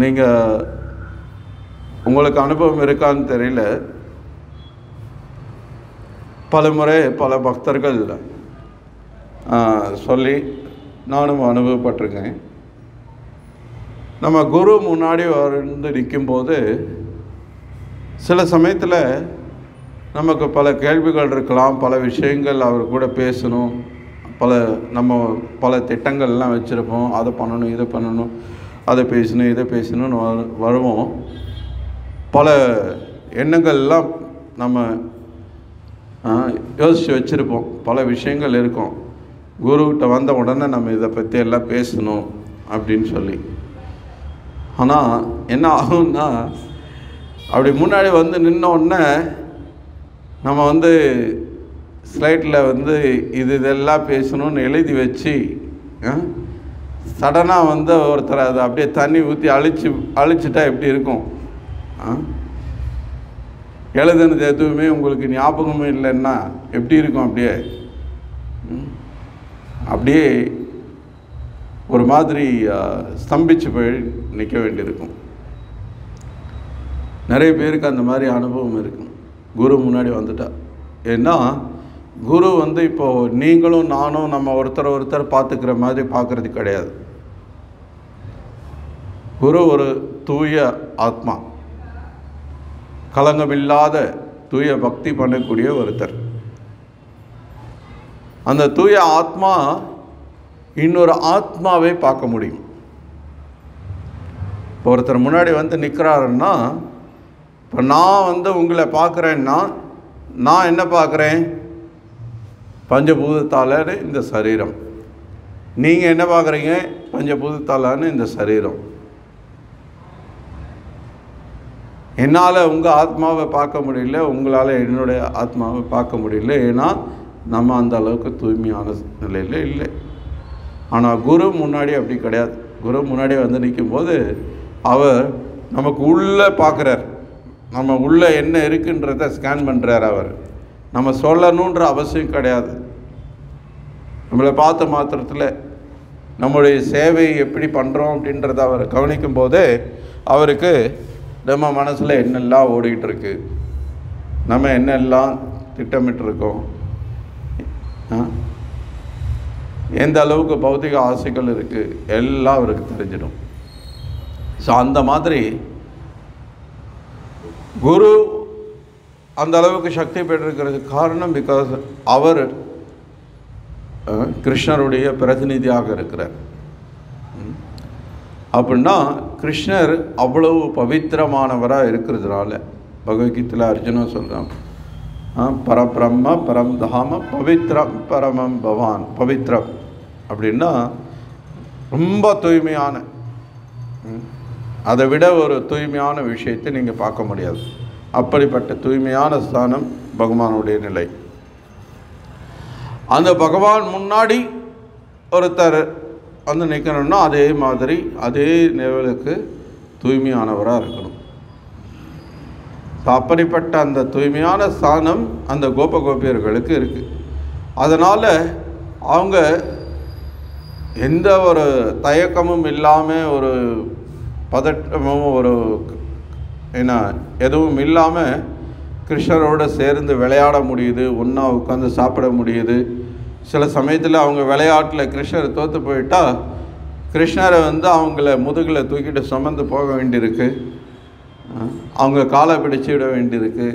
நீங்கள் உங்களுக்கு அனுபவம் இருக்கான்னு தெரியல, பல முறை பல பக்தர்கள் சொல்லி நானும் அனுபவப்பட்டிருக்கேன். நம்ம குரு முன்னாடி வந்து நிற்கும்போது சில சமயத்தில் நமக்கு பல கேள்விகள் இருக்கலாம், பல விஷயங்கள் அவர் கூட பேசணும், நம்ம பல திட்டங்கள்லாம் வச்சுருப்போம், அதை பண்ணணும் இதை பண்ணணும் அதை பேசணும் இதை பேசணும்னு வருவோம். பல எண்ணங்கள்லாம் நம்ம யோசித்து வச்சுருப்போம், பல விஷயங்கள் இருக்கும். குருக்கிட்ட வந்த உடனே நம்ம இதை பற்றி எல்லாம் பேசணும் அப்படின்னு சொல்லி. ஆனால் என்ன ஆகும்னா, அப்படி முன்னாடி வந்து நின்னோடனே நம்ம வந்து ஸ்லைட்டில் வந்து இதெல்லாம் பேசணும்னு எழுதி வச்சு சடனாக வந்து ஒருத்தர் அதை அப்படியே தண்ணி ஊற்றி அழிச்சிட்டா எப்படி இருக்கும்? எழுதுனது எதுவுமே உங்களுக்கு ஞாபகமே இல்லைன்னா எப்படி இருக்கும்? அப்படியே ஒரு மாதிரி ஸ்தம்பிச்சு போய் நிற்க வேண்டியிருக்கும். நிறைய பேருக்கு அந்த மாதிரி அனுபவம் இருக்கும் குரு முன்னாடி வந்துட்டா. ஏன்னா குரு வந்து இப்போது நீங்களும் நானும் நம்ம ஒருத்தர் பார்த்துக்கிற மாதிரி பார்க்குறது கிடையாது. குரு ஒரு தூய ஆத்மா, கலங்கமில்லாத தூய பக்தி பண்ணக்கூடிய ஒருத்தர். அந்த தூய ஆத்மா இன்னொரு ஆத்மாவை பார்க்க முடியும். இப்போ ஒருத்தர் முன்னாடி வந்து நிற்கிறாருன்னா, இப்போ நான் வந்து உங்களை பார்க்குறேன்னா நான் என்ன பார்க்குறேன்? பஞ்சபூதத்தாலான இந்த சரீரம். நீங்கள் என்ன பார்க்குறீங்க? பஞ்சபூதத்தாலான இந்த சரீரம். என்னால் உங்கள் ஆத்மாவை பார்க்க முடியல, உங்களால் என்னுடைய ஆத்மாவை பார்க்க முடியல. ஏன்னா நம்ம அந்த அளவுக்கு தூய்மையான நிலையில் இல்லை. ஆனால் குரு முன்னாடி அப்படி கிடையாது. குரு முன்னாடி வந்து நிற்கும்போது அவர் நமக்கு உள்ளே பார்க்குறார், நம்ம உள்ளே என்ன இருக்குன்றதை ஸ்கேன் பண்ணுறார். அவர் நம்ம சொல்லணுன்ற அவசியம் கிடையாது. நம்மளை பார்த்த மாத்திரத்தில் நம்முடைய சேவை எப்படி பண்ணுறோம் அப்படின்றத அவர் கவனிக்கும் போதே அவருக்கு நம்ம மனசில் என்னெல்லாம் ஓடிக்கிட்டு இருக்கு, நம்ம என்னெல்லாம் திட்டமிட்டுருக்கோம், எந்த அளவுக்கு பௌதிக ஆசைகள் இருக்குது எல்லாம் அவருக்கு தெரிஞ்சிடும். ஸோ அந்த மாதிரி குரு அந்த அளவுக்கு சக்தி பெற்றிருக்கிறதுக்கு காரணம் பிகாஸ் அவர் கிருஷ்ணருடைய பிரதிநிதியாக இருக்கிறார். அப்படின்னா கிருஷ்ணர் அவ்வளவு பவித்திரமானவராக இருக்கிறதுனால பகவத்கீதையில் அர்ஜுனன் சொல்கிறான், பரபிரம்ம பரம் தாம பவித்ரம் பரமம் பவான். பவித்ரம் அப்படின்னா ரொம்ப தூய்மையான, அதை விட ஒரு தூய்மையான விஷயத்தை நீங்கள் பார்க்க முடியாது. அப்படிப்பட்ட தூய்மையான ஸ்தானம் பகவானுடைய நிலை. அந்த பகவான் முன்னாடி ஒருத்தர் வந்து நிற்கணும்னா அதே மாதிரி அதே லெவலுக்கு தூய்மையானவராக இருக்கணும். அப்படிப்பட்ட அந்த தூய்மையான ஸ்தானம் அந்த கோபியர்களுக்கு இருக்குது. அதனால் அவங்க எந்த ஒரு தயக்கமும் இல்லாமல், ஒரு பதட்டமும் ஒரு எதுவும் இல்லாமல் கிருஷ்ணரோடு சேர்ந்து விளையாட முடியுது, ஒன்றா உட்காந்து சாப்பிட முடியுது. சில சமயத்தில் அவங்க விளையாட்டில் கிருஷ்ணர் தோற்று போயிட்டால் கிருஷ்ணரை வந்து அவங்கள முதுகில் தூக்கிட்டு சுமந்து போக வேண்டியிருக்கு, அவங்க காலை பிடிச்சி விட வேண்டியிருக்கு.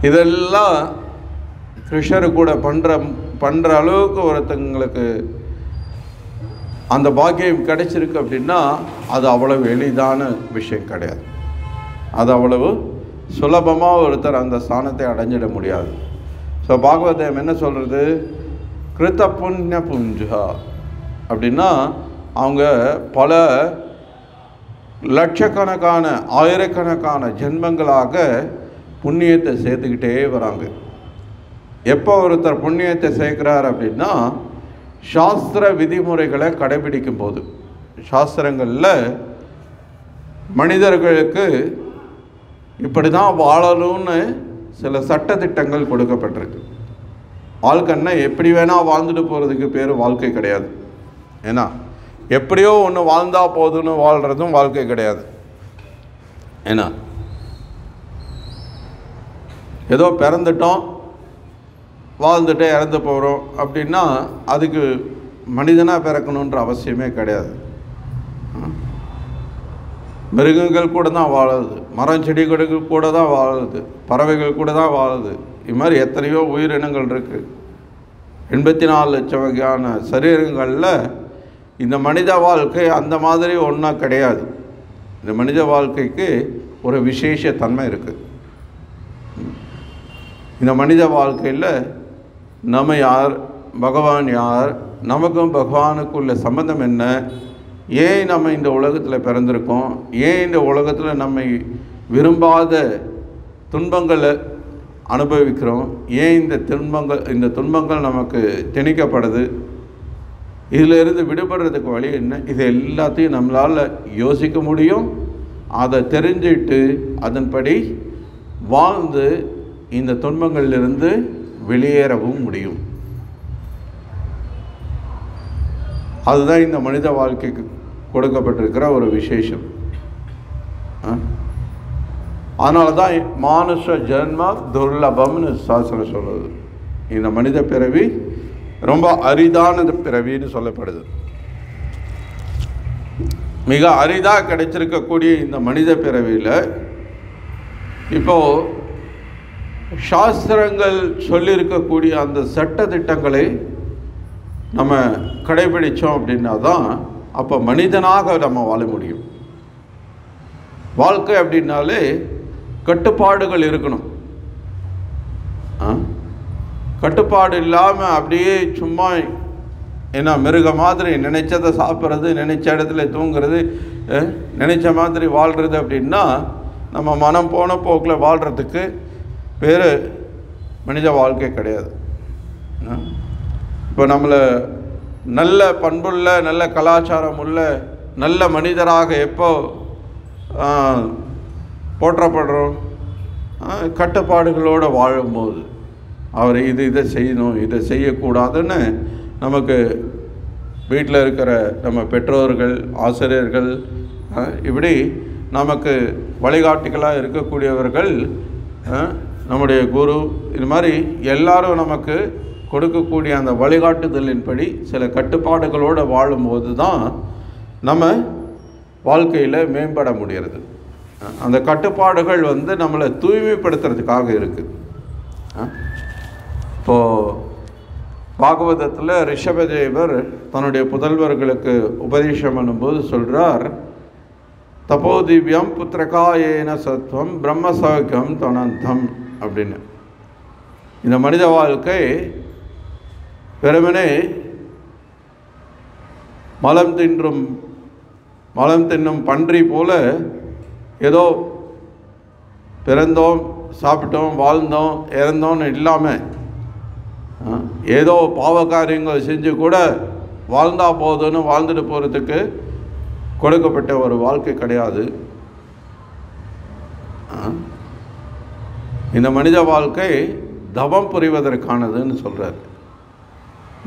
இதெல்லாம் கிருஷ்ணர் கூட பண்ணுற அளவுக்கு ஒருத்தங்களுக்கு அந்த பாக்கியம் கிடைச்சிருக்கு அப்படின்னா அது அவ்வளவு எளிதான விஷயம் கிடையாது. அது அவ்வளவு சுலபமாக ஒருத்தர் அந்த ஸ்தானத்தை அடைஞ்சிட முடியாது. ஸோ பாகவதம் என்ன சொல்கிறது? கிருத்த புண்ணிய புஞ்சா அப்படின்னா அவங்க பல லட்சக்கணக்கான ஆயிரக்கணக்கான ஜென்மங்களாக புண்ணியத்தை சேர்த்துக்கிட்டே வராங்க. எப்போ ஒருத்தர் புண்ணியத்தை சேர்க்கிறார் அப்படின்னா சாஸ்திர விதிமுறைகளை கடைபிடிக்கும் போது. சாஸ்திரங்களில் மனிதர்களுக்கு இப்படி தான் வாழணும்னு சில சட்டத்திட்டங்கள் கொடுக்கப்பட்டிருக்கு. வாழ்க்கைன்னா எப்படி வேணால் வாழ்ந்துட்டு போகிறதுக்கு பேர் வாழ்க்கை கிடையாது. ஏன்னா எப்படியோ ஒன்று வாழ்ந்தால் போதுன்னு வாழ்கிறதும் வாழ்க்கை கிடையாது. ஏன்னா ஏதோ பிறந்துட்டோம், வாழ்ந்துட்டே இறந்து போகிறோம் அப்படின்னா அதுக்கு மனிதனாக பிறக்கணுன்ற அவசியமே கிடையாது. மிருகங்கள் கூட தான் வாழுது, மரம் செடிகள் கூட தான் வாழுது, பறவைகள் கூட தான் வாழுது. இது மாதிரி எத்தனையோ உயிரினங்கள் இருக்குது. 84 லட்சம் வகையான சரீரங்களில் இந்த மனித வாழ்க்கை அந்த மாதிரி ஒன்றா கிடையாது. இந்த மனித வாழ்க்கைக்கு ஒரு விசேஷ தன்மை இருக்குது. இந்த மனித வாழ்க்கையில் நம்ம யார், பகவான் யார், நமக்கும் பகவானுக்குள்ள சம்பந்தம் என்ன, ஏன் நம்ம இந்த உலகத்தில் பிறந்திருக்கோம், ஏன் இந்த உலகத்தில் நம்மை விரும்பாத துன்பங்களை அனுபவிக்கிறோம், ஏன் இந்த துன்பங்கள் நமக்கு திணிக்கப்படுது, இதிலிருந்து விடுபடுறதுக்கு வழி என்ன, இது எல்லாத்தையும் நம்மளால் யோசிக்க முடியும். அதை தெரிஞ்சுட்டு அதன்படி வாழ்ந்து இந்த துன்பங்களிலிருந்து வெளியேறவும் முடியும். அதுதான் இந்த மனித வாழ்க்கைக்கு கொடுக்கப்பட்டிருக்கிற ஒரு விசேஷம். அதனால தான் மானுஷ ஜென்ம துர்லபம்னு சாஸ்திரம் சொல்லுது. இந்த மனித பிறவி ரொம்ப அரிதானது பிறவின்னு சொல்லப்படுது. மிக அரிதாக கிடைச்சிருக்கக்கூடிய இந்த மனித பிறவியில் இப்போது சாஸ்திரங்கள் சொல்லியிருக்கக்கூடிய அந்த சட்ட திட்டங்களை நம்ம கடைபிடித்தோம் அப்படின்னா தான் அப்போ மனிதனாக நம்ம வாழ முடியும். வாழ்க்கை அப்படின்னாலே கட்டுப்பாடுகள் இருக்கணும். கட்டுப்பாடு இல்லாமல் அப்படியே சும்மா ஏன்னா மிருக மாதிரி நினைச்சதை சாப்பிட்றது, நினைச்ச இடத்துல தூங்குறது, நினைச்ச மாதிரி வாழ்கிறது அப்படின்னா நம்ம மனம் போன போக்கில் வாழ்கிறதுக்கு வேறு மனித வாழ்க்கை கிடையாது. இப்போ நம்மளை நல்ல பண்புள்ள, நல்ல கலாச்சாரம் உள்ள, நல்ல மனிதராக எப்போ போற்றப்படுறோம், கட்டுப்பாடுகளோடு வாழும்போது. அவர் இதை செய்யணும், இதை செய்யக்கூடாதுன்னு நமக்கு வீட்டில் இருக்கிற நம்ம பெற்றோர்கள், ஆசிரியர்கள், இப்படி நமக்கு வழிகாட்டிகளாக இருக்கக்கூடியவர்கள், நம்முடைய குரு, இது மாதிரி எல்லாரும் நமக்கு கொடுக்கக்கூடிய அந்த வழிகாட்டுதலின்படி சில கட்டுப்பாடுகளோடு வாழும்போது தான் நம்ம வாழ்க்கையில் மேம்பட முடிகிறது. அந்த கட்டுப்பாடுகள் நம்மளை தூய்மைப்படுத்துறதுக்காக இருக்குது. இப்போது பாகவதத்தில் ரிஷபதேவர் தன்னுடைய புதல்வர்களுக்கு உபதேசம் பண்ணும்போது சொல்கிறார், தபோதிவ்யம் புத்திரகாயேன சத்வம் பிரம்மசௌக்கியம் தனந்தம் அப்படின்னு. இந்த மனித வாழ்க்கை வெறுமனே மலம் தின்னும் பன்றி போல ஏதோ பிறந்தோம், சாப்பிட்டோம், வாழ்ந்தோம், இறந்தோன்னு இல்லாமல் ஏதோ பாவகாரியங்கள் செஞ்சு கூட வாழ்ந்தா போதுன்னு வாழ்ந்துட்டு போகிறதுக்கு கொடுக்கப்பட்ட ஒரு வாழ்க்கை கிடையாது. இந்த மனித வாழ்க்கை தவம் புரிவதற்கானதுன்னு சொல்கிறார்.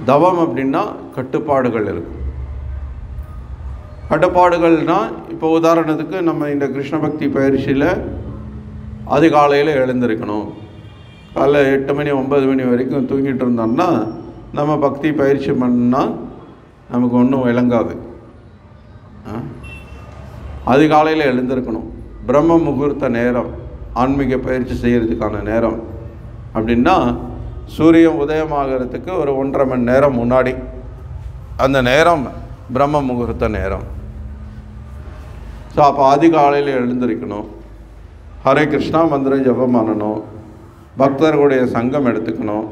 தவம் அப்படின்னா கட்டுப்பாடுகள் இருக்கும். கட்டுப்பாடுகள்னால் இப்போ உதாரணத்துக்கு நம்ம இந்த கிருஷ்ண பக்தி பயிற்சியில் அதிகாலையில் எழுந்திருக்கணும். காலைல 8 மணி 9 மணி வரைக்கும் தூங்கிட்டு இருந்தோம்னா நம்ம பக்தி பயிற்சி பண்ணால் நமக்கு ஒன்றும் விளங்காது. அதிகாலையில் எழுந்திருக்கணும். பிரம்ம முகூர்த்த நேரம், ஆன்மீக பயிற்சி செய்கிறதுக்கான நேரம் அப்படின்னா சூரியன் உதயமாகிறதுக்கு ஒரு 1.5 மணி நேரம் முன்னாடி அந்த நேரம் பிரம்ம முகூர்த்த நேரம். ஸோ அப்போ அதிகாலையில் எழுந்திருக்கணும், ஹரே கிருஷ்ணா மந்திரம் ஜபம் பண்ணணும், பக்தர்களுடைய சங்கம் எடுத்துக்கணும்,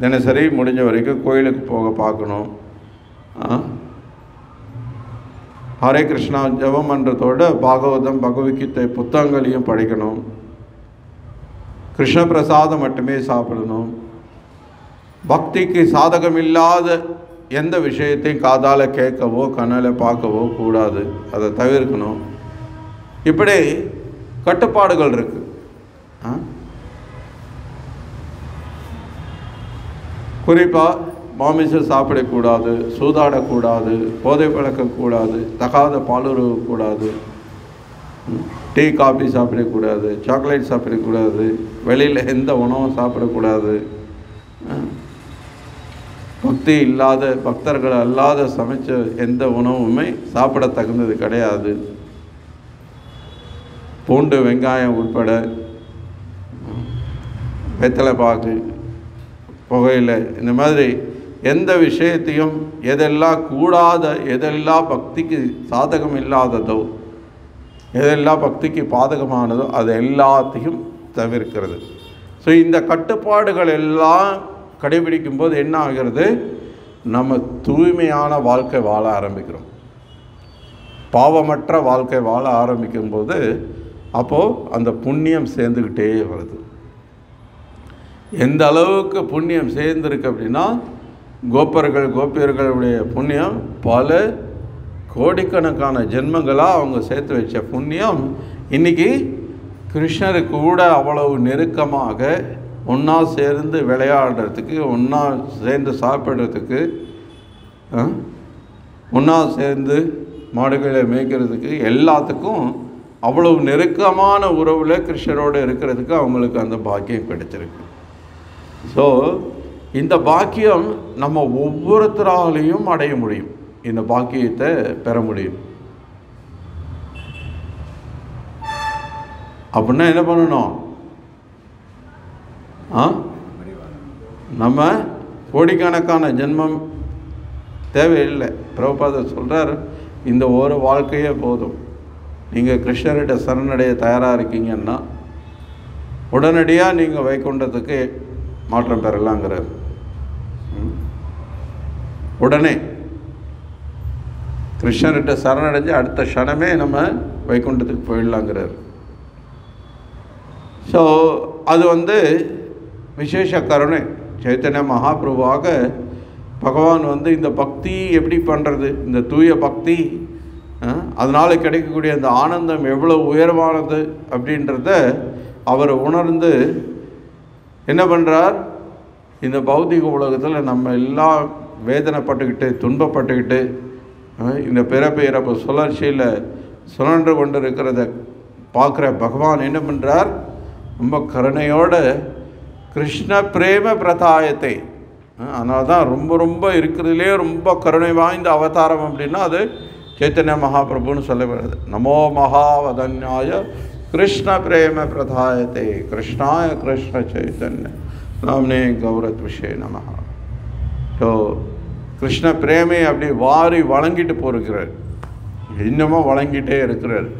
தினசரி முடிஞ்ச வரைக்கும் கோயிலுக்கு போக பார்க்கணும், ஹரே கிருஷ்ணா ஜபம் பண்ணுறதோடு பாகவதம் பகவத்கீதை புத்தகங்களையும் படிக்கணும், கிருஷ்ண பிரசாதம் மட்டுமே சாப்பிடணும், பக்திக்கு சாதகமில்லாத எந்த விஷயத்தையும் காதால் கேட்கவோ கண்ணால் பார்க்கவோ கூடாது, அதை தவிர்க்கணும். இப்படி கட்டுப்பாடுகள் இருக்குது. குறிப்பாக மாமிசம் சாப்பிடக்கூடாது, சூதாடக்கூடாது, போதை பழக்கக்கூடாது, தகாத பாலுறவுக்கூடாது, டீ காஃபி சாப்பிடக்கூடாது, சாக்லேட் சாப்பிடக்கூடாது, வெளியில் எந்த உணவும் சாப்பிடக்கூடாது, பக்தி இல்லாத பக்தர்கள் அல்லாத சமைச்ச எந்த உணவுமே சாப்பிட தகுந்தது கிடையாது. பூண்டு வெங்காயம் உட்பட வெத்தலை பாக்கு புகையிலை இந்த மாதிரி எந்த விஷயத்தையும் எதெல்லாம் கூடாத, எதெல்லாம் பக்திக்கு சாதகம் இல்லாததோ, எதெல்லாம் பக்திக்கு பாதகமானதோ அது எல்லாத்தையும் தவிர்க்கிறது. ஸோ இந்த கட்டுப்பாடுகள் எல்லாம் கடைபிடிக்கும் போது என்ன ஆகிறது, நம்ம தூய்மையான வாழ்க்கை வாழ ஆரம்பிக்கிறோம். பாவமற்ற வாழ்க்கை வாழ ஆரம்பிக்கும் போது அப்போது அந்த புண்ணியம் சேர்ந்துக்கிட்டே வருது. எந்த அளவுக்கு புண்ணியம் சேர்ந்துருக்கு அப்படின்னா, கோபியர்களுடைய புண்ணியம் பல கோடிக்கணக்கான ஜென்மங்களாக அவங்க சேர்த்து வச்ச புண்ணியம் இன்றைக்கி கிருஷ்ணருக்கு கூட அவ்வளவு நெருக்கமாக ஒன்றா சேர்ந்து விளையாடுறதுக்கு, ஒன்றா சேர்ந்து சாப்பிட்றதுக்கு, ஒன்றா சேர்ந்து மாடுகளை மேய்க்கிறதுக்கு, எல்லாத்துக்கும் அவ்வளவு நெருக்கமான உறவில் கிருஷ்ணரோடு இருக்கிறதுக்கு அவங்களுக்கு அந்த பாக்கியம் கிடைச்சிருக்கு. ஸோ இந்த பாக்கியம் நம்ம ஒவ்வொருத்தராலையும் அடைய முடியும். இந்த பாக்கியத்தை பெற முடியும். அப்படின்னா என்ன பண்ணணும்? நம்ம கோடிக்கணக்கான ஜென்மம் தேவையில்லை. பிரபுபாதர் சொல்கிறார், இந்த ஒரு வாழ்க்கையே போதும். நீங்கள் கிருஷ்ணர்கிட்ட சரணடைய தயாராக இருக்கீங்கன்னா உடனடியாக நீங்கள் வைகுண்டத்துக்கு மாற்றம் பெறலாங்கிறார். உடனே கிருஷ்ணர்கிட்ட சரணடைஞ்சு அடுத்த க்ஷணமே நம்ம வைகுண்டத்துக்கு போயிடலாங்கிறார். ஸோ அது விசேஷ கருணை. சைத்தன்ய மகாபிரபுவாக பகவான் இந்த பக்தி எப்படி பண்ணுறது, இந்த தூய பக்தி, அதனால் கிடைக்கக்கூடிய அந்த ஆனந்தம் எவ்வளோ உயர்வானது அப்படின்றத அவர் உணர்ந்து என்ன பண்ணுறார், இந்த பௌதிக உலகத்தில் நம்ம எல்லாம் வேதனைப்பட்டுக்கிட்டு துன்பப்பட்டுக்கிட்டு இந்த பிறப்பு இறப்பு சுழற்சியில் சுழன்று கொண்டு இருக்கிறத பார்க்குற பகவான் என்ன பண்ணுறார், ரொம்ப கருணையோட கிருஷ்ண பிரேம பிரதாயத்தை, அதனால தான் ரொம்ப ரொம்ப இருக்கிறதுலே ரொம்ப கருணை வாய்ந்த அவதாரம் அப்படின்னா அது சைத்தன்ய மகாபிரபுன்னு சொல்லப்படுது. நமோ மகாவதன்யாய கிருஷ்ண பிரேம பிரதாயத்தை கிருஷ்ணாய கிருஷ்ண சைத்தன்ய நாம்னே கௌரத் விஷய நமஹ. ஸோ கிருஷ்ண பிரேமை அப்படி வாரி வழங்கிட்டு போயிருக்கிறார், இன்னமும் வழங்கிட்டே இருக்கிறார்.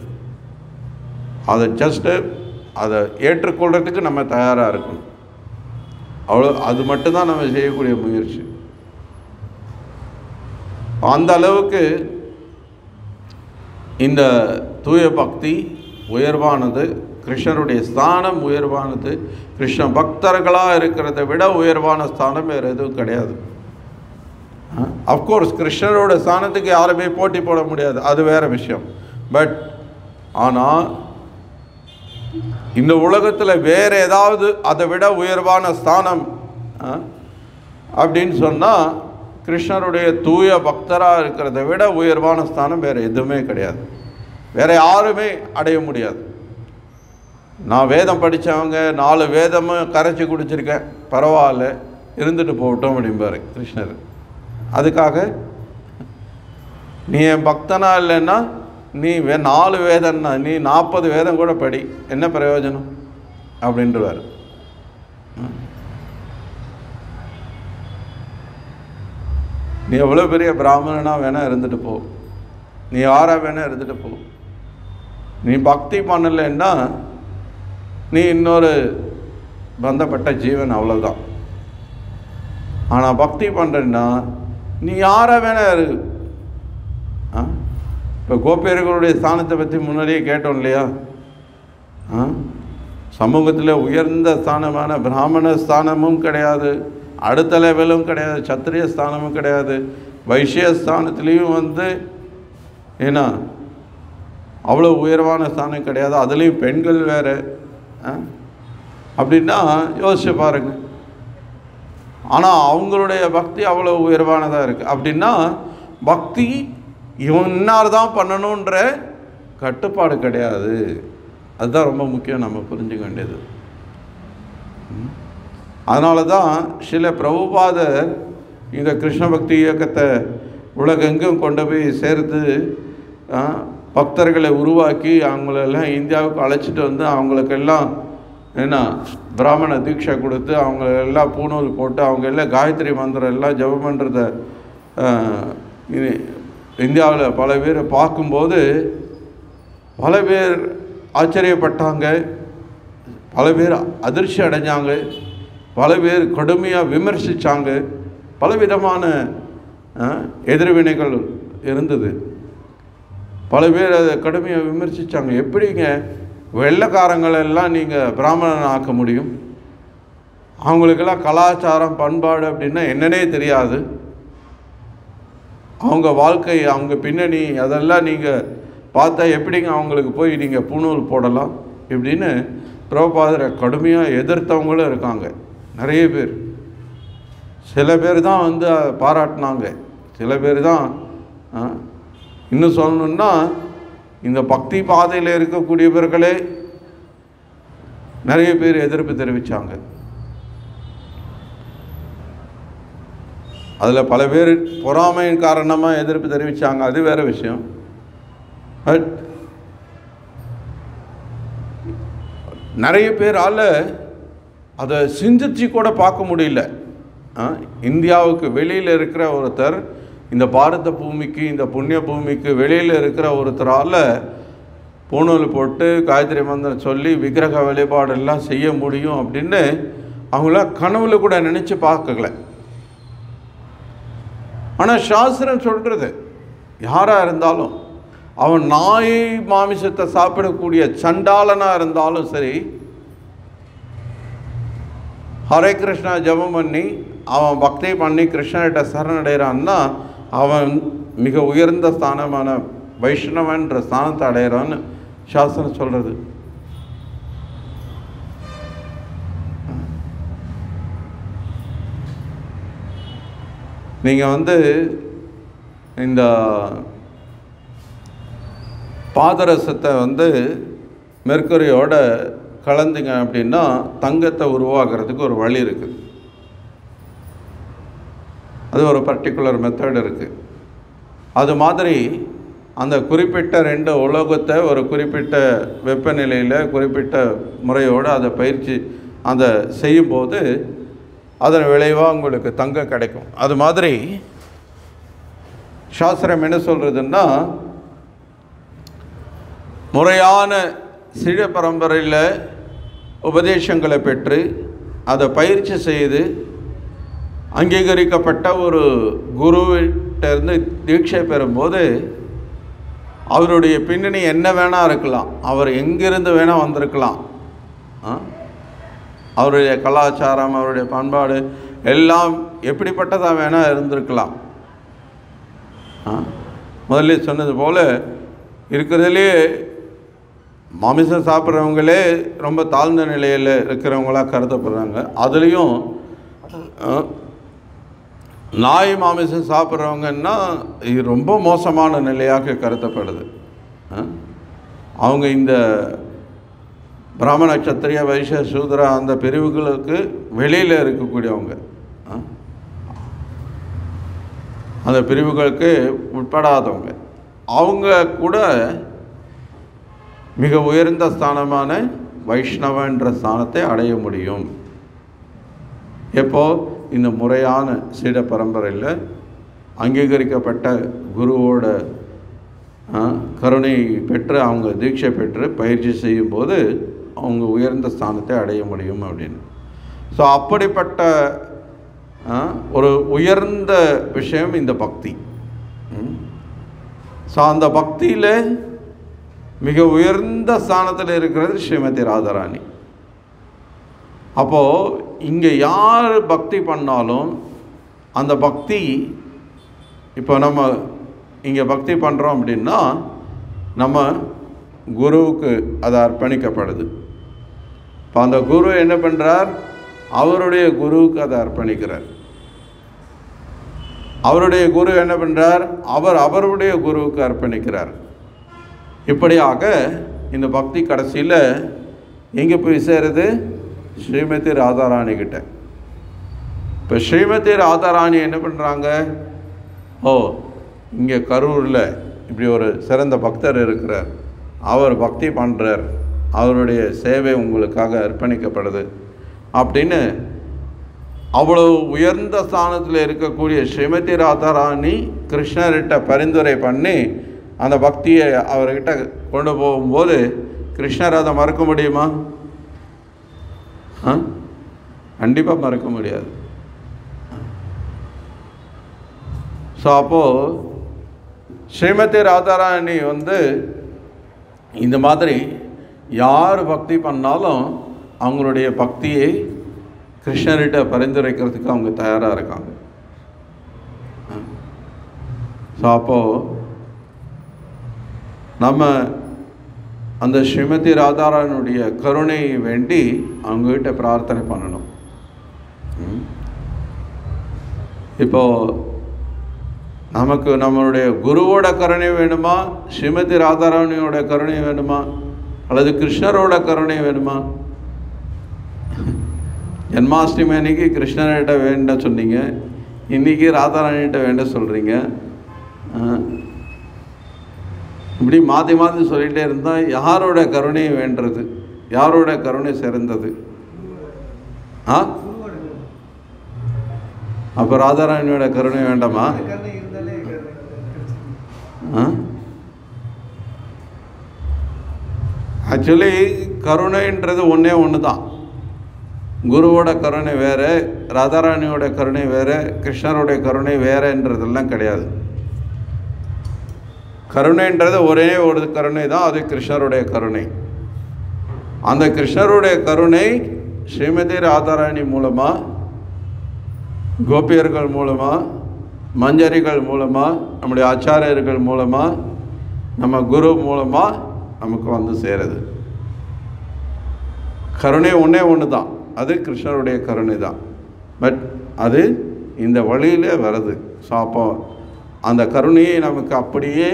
அதை ஏற்றுக்கொள்கிறதுக்கு நம்ம தயாராக இருக்கணும். அது மட்டும்தான் நம்ம செய்யக்கூடிய முயற்சி. அந்த அளவுக்கு இந்த தூய பக்தி உயர்வானது, கிருஷ்ணருடைய ஸ்தானம் உயர்வானது. கிருஷ்ண பக்தர்களாக இருக்கிறத விட உயர்வான ஸ்தானம் வேறு எதுவும் கிடையாது. அஃப்கோர்ஸ் கிருஷ்ணரோட ஸ்தானத்துக்கு யாருமே போட்டி போட முடியாது, அது வேறு விஷயம். பட் ஆனால் இந்த உலகத்தில் வேறு ஏதாவது அதை விட உயர்வான ஸ்தானம் அப்படின்னு சொன்னால் கிருஷ்ணருடைய தூய பக்தராக இருக்கிறத விட உயர்வான ஸ்தானம் வேறு எதுவுமே கிடையாது, வேறு யாருமே அடைய முடியாது. நான் வேதம் படித்தவங்க 4 வேதமும் கரைச்சி குடிச்சிருக்கேன், பரவாயில்ல இருந்துட்டு போகட்டும் அப்படிம்பாரு கிருஷ்ணர். அதுக்காக நீ என் பக்தனா இல்லைன்னா நீ 4 வேதம்னா நீ 40 வேதம் கூட படி, என்ன பிரயோஜனம் அப்படின்றவார். நீ எவ்வளோ பெரிய பிராமணனாக வேணால் இருந்துட்டு போ, நீ யாராக வேணால் இருந்துட்டு போ, நீ பக்தி பண்ணலைன்னா நீ இன்னொரு பந்தப்பட்ட ஜீவன், அவ்வளோதான். ஆனால் பக்தி பண்ணுறேன்னா நீ யாராக வேணால் இரு. இப்போ கோபியர்களுடைய ஸ்தானத்தை பற்றி முன்னாடியே கேட்டோம் இல்லையா? சமூகத்தில் உயர்ந்த ஸ்தானமான பிராமண ஸ்தானமும் கிடையாது, அடுத்த லெவலும் கிடையாது, சத்திரிய ஸ்தானமும் கிடையாது, வைஷ்ய ஸ்தானத்துலேயும் வந்து ஏன்னா அவ்வளோ உயர்வான ஸ்தானம் கிடையாது, அதுலேயும் பெண்கள் வேறு. அப்படின்னா யோசிச்சு பாருங்க. ஆனால் அவங்களுடைய பக்தி அவ்வளோ உயர்வானதாக இருக்குது. அப்படின்னா பக்தி இவன் இன்னார் தான் பண்ணணுன்ற கட்டுப்பாடு கிடையாது. அதுதான் ரொம்ப முக்கியம், நம்ம புரிஞ்சுக்க வேண்டியது. அதனால தான் சில பிரபுபாதர் இந்த கிருஷ்ண பக்தி இயக்கத்தை உலகெங்கும் கொண்டு போய் சேர்த்து பக்தர்களை உருவாக்கி அவங்களெல்லாம் இந்தியாவுக்கு அழைச்சிட்டு வந்து அவங்களுக்கெல்லாம் என்ன பிராமண தீட்சை கொடுத்து அவங்களெல்லாம் பூணூல் போட்டு அவங்க எல்லாம் காயத்ரி மந்திரம் எல்லாம் ஜபம் பண்ணுறத இந்தியாவில் பல பேர் பார்க்கும்போது பல பேர் ஆச்சரியப்பட்டாங்க, பல பேர் அதிர்ச்சி அடைஞ்சாங்க, பல பேர் கடுமையாக விமர்சித்தாங்க, பலவிதமான எதிர்வினைகள் இருந்தது. பல பேர் அதை கடுமையாக விமர்சித்தாங்க. எப்படிங்க வெள்ளைக்காரங்களெல்லாம் நீங்கள் பிராமணன் ஆக்க முடியும்? அவங்களுக்கெல்லாம் கலாச்சாரம் பண்பாடு அப்படின்னா என்னன்னே தெரியாது. அவங்க வாழ்க்கை, அவங்க பின்னணி அதெல்லாம் நீங்கள் பார்த்தா எப்படிங்க அவங்களுக்கு போய் நீங்கள் பூணூல் போடலாம் இப்படின்னு பிரபுபாதரை கடுமையாக எதிர்த்தவங்களும் இருக்காங்க நிறைய பேர். சில பேர் தான் வந்து பாராட்டினாங்க, சில பேர் தான். இன்னும் சொல்லணுன்னா இந்த பக்தி பாதையில் இருக்கக்கூடியவர்களே நிறைய பேர் எதிர்ப்பு தெரிவித்தாங்க. அதில் பல பேர் பொறாமையின் காரணமாக எதிர்ப்பு தெரிவித்தாங்க, அது வேறு விஷயம். பட் நிறைய பேரால் அதை சிந்திச்சு கூட பார்க்க முடியல. இந்தியாவுக்கு வெளியில் இருக்கிற ஒருத்தர் இந்த பாரத பூமிக்கு, இந்த புண்ணிய பூமிக்கு வெளியில் இருக்கிற ஒருத்தரால் பூணூல் போட்டு காயத்ரி மந்திரம் சொல்லி விக்கிரக வழிபாடெல்லாம் செய்ய முடியும் அப்படின்னு அவங்களாம் கனவுல கூட நினச்சி பார்க்கல. ஆனால் சாஸ்திரம் சொல்கிறது, யாராக இருந்தாலும் அவன் நாய் மாமிசத்தை சாப்பிடக்கூடிய சண்டாளனாக இருந்தாலும் சரி, ஹரே கிருஷ்ணா ஜபம் பண்ணி அவன் பக்தி பண்ணி கிருஷ்ணர்கிட்ட சரணடைகிறான்னா அவன் மிக உயர்ந்த ஸ்தானமான வைஷ்ணவன்ற ஸ்தானத்தை அடைகிறான்னு சாஸ்திரம் சொல்கிறது. நீங்கள் வந்து இந்த பாதரசத்தை வந்து மெர்க்குரியோட கலந்துங்க அப்படின்னா தங்கத்தை உருவாக்குறதுக்கு ஒரு வழி இருக்குது. அது ஒரு பர்டிகுலர் மெத்தட் இருக்குது. அது மாதிரி அந்த குறிப்பிட்ட 2 உலோகத்தை ஒரு குறிப்பிட்ட வெப்பநிலையில் குறிப்பிட்ட முறையோடு அதை பயிற்சி அதை செய்யும்போது அதன் விளைவாக உங்களுக்கு தங்கம் கிடைக்கும். அது மாதிரி சாஸ்திரம் என்ன சொல்கிறதுன்னா, முறையான சீட பரம்பரையில் உபதேசங்களை பெற்று அதை பயிற்சி செய்து அங்கீகரிக்கப்பட்ட ஒரு குருவிட்டிருந்து தீட்சை பெறும்போது அவருடைய பின்னணி என்ன வேணால் இருக்கலாம், அவர் எங்கிருந்து வேணால் வந்திருக்கலாம், அவருடைய கலாச்சாரம் அவருடைய பண்பாடு எல்லாம் எப்படிப்பட்டதாக வேணால் இருந்திருக்கலாம். முதல்ல சொன்னது போல் இருக்கிறதுலே மாமிசம் சாப்பிட்றவங்களே ரொம்ப தாழ்ந்த நிலையில் இருக்கிறவங்களாக கருதப்படுறாங்க. அதுலேயும் நாய் மாமிசம் சாப்பிட்றவங்கன்னா இது ரொம்ப மோசமான நிலையாக கருதப்படுது. அவங்க இந்த பிராமண சத்திரிய வைஷ்ய சூத்ரா அந்த பிரிவுகளுக்கு வெளியில் இருக்கக்கூடியவங்க, அந்த பிரிவுகளுக்கு உட்படாதவங்க, அவங்க கூட மிக உயர்ந்த ஸ்தானமான வைஷ்ணவன்ற ஸ்தானத்தை அடைய முடியும். எப்போ இந்த முறையான சீட பரம்பரையில் அங்கீகரிக்கப்பட்ட குருவோட கருணை பெற்று அவங்க தீட்சை பெற்று பயிற்சி செய்யும்போது அவங்க உயர்ந்த ஸ்தானத்தை அடைய முடியும் அப்படின்னு. ஸோ அப்படிப்பட்ட ஒரு உயர்ந்த விஷயம் இந்த பக்தி. ஸோ அந்த பக்தியில் மிக உயர்ந்த ஸ்தானத்தில் இருக்கிறது ஸ்ரீமதி ராதாராணி. அப்போது இங்கே யார் பக்தி பண்ணாலும் அந்த பக்தி, இப்போ நம்ம இங்கே பக்தி பண்ணுறோம் அப்படின்னா நம்ம குருவுக்கு அது அர்ப்பணிக்கப்படுது. இப்போ அந்த குரு என்ன பண்ணுறார்? அவருடைய குருவுக்கு அதை அர்ப்பணிக்கிறார். அவருடைய குரு என்ன பண்ணுறார்? அவருடைய குருவுக்கு அர்ப்பணிக்கிறார். இப்படியாக இந்த பக்தி கடைசியில் எங்கே போய் சேருது? ஸ்ரீமதி ராதாராணி கிட்ட. இப்போ ஸ்ரீமதி ராதாராணி என்ன பண்ணுறாங்க? இங்கே கரூரில் இப்படி ஒரு சிறந்த பக்தர் இருக்கிறார், அவர் பக்தி பண்ணுறார், அவருடைய சேவை உங்களுக்காக அர்ப்பணிக்கப்படுது அப்படின்னு அவ்வளோ உயர்ந்த ஸ்தானத்தில் இருக்கக்கூடிய ஸ்ரீமதி ராதாராணி கிருஷ்ணர்கிட்ட பரிந்துரை பண்ணி அந்த பக்தியை அவர்கிட்ட கொண்டு போகும்போது கிருஷ்ணர் அதை மறக்க முடியுமா? கண்டிப்பாக மறக்க முடியாது. ஸோ அப்போது ஸ்ரீமதி ராதாராணி இந்த மாதிரி யார் பக்தி பண்ணாலும் அவங்களுடைய பக்தியை கிருஷ்ணர்கிட்ட பரிந்துரைக்கிறதுக்கு அவங்க தயாராக இருக்காங்க. ஸோ அப்போது நம்ம அந்த ஸ்ரீமதி ராதாராணியுடைய கருணை வேண்டி அவங்ககிட்ட பிரார்த்தனை பண்ணணும். இப்போது நமக்கு நம்மளுடைய குருவோட கருணை வேணுமா, ஸ்ரீமதி ராதாராணியோட கருணை வேணுமா, அல்லது கிருஷ்ணரோட கருணை வேணுமா? ஜென்மாஷ்டமி அன்னைக்கு கிருஷ்ணர்கிட்ட வேண்ட சொன்னீங்க, இன்றைக்கி ராதாராணிகிட்ட வேண்ட சொல்கிறீங்க. இப்படி மாற்றி மாற்றி சொல்லிகிட்டே இருந்தால் யாரோட கருணையை வேண்டுறது? யாரோட கருணை சிறந்தது? அப்போ ராதாராணியோட கருணை வேண்டாமா? ஆக்சுவலி கருணைன்றது ஒன்று தான். குருவோட கருணை வேறு, ராதாராணியோட கருணை வேறு, கிருஷ்ணரோட கருணை வேறுன்றதெல்லாம் கிடையாது. கருணைன்றது ஒரே ஒரு கருணை தான், அது கிருஷ்ணருடைய கருணை. அந்த கிருஷ்ணருடைய கருணை ஸ்ரீமதி ராதாராணி மூலமாக, கோபியர்கள் மூலமாக, மஞ்சரிகள் மூலமாக, நம்முடைய ஆச்சாரியர்கள் மூலமாக, நம்ம குரு மூலமாக நமக்கு சேருது. கருணை ஒன்று தான், அது கிருஷ்ணருடைய கருணை தான். பட் அது இந்த வழியிலே வருது. ஸோ அப்போ அந்த கருணையை நமக்கு அப்படியே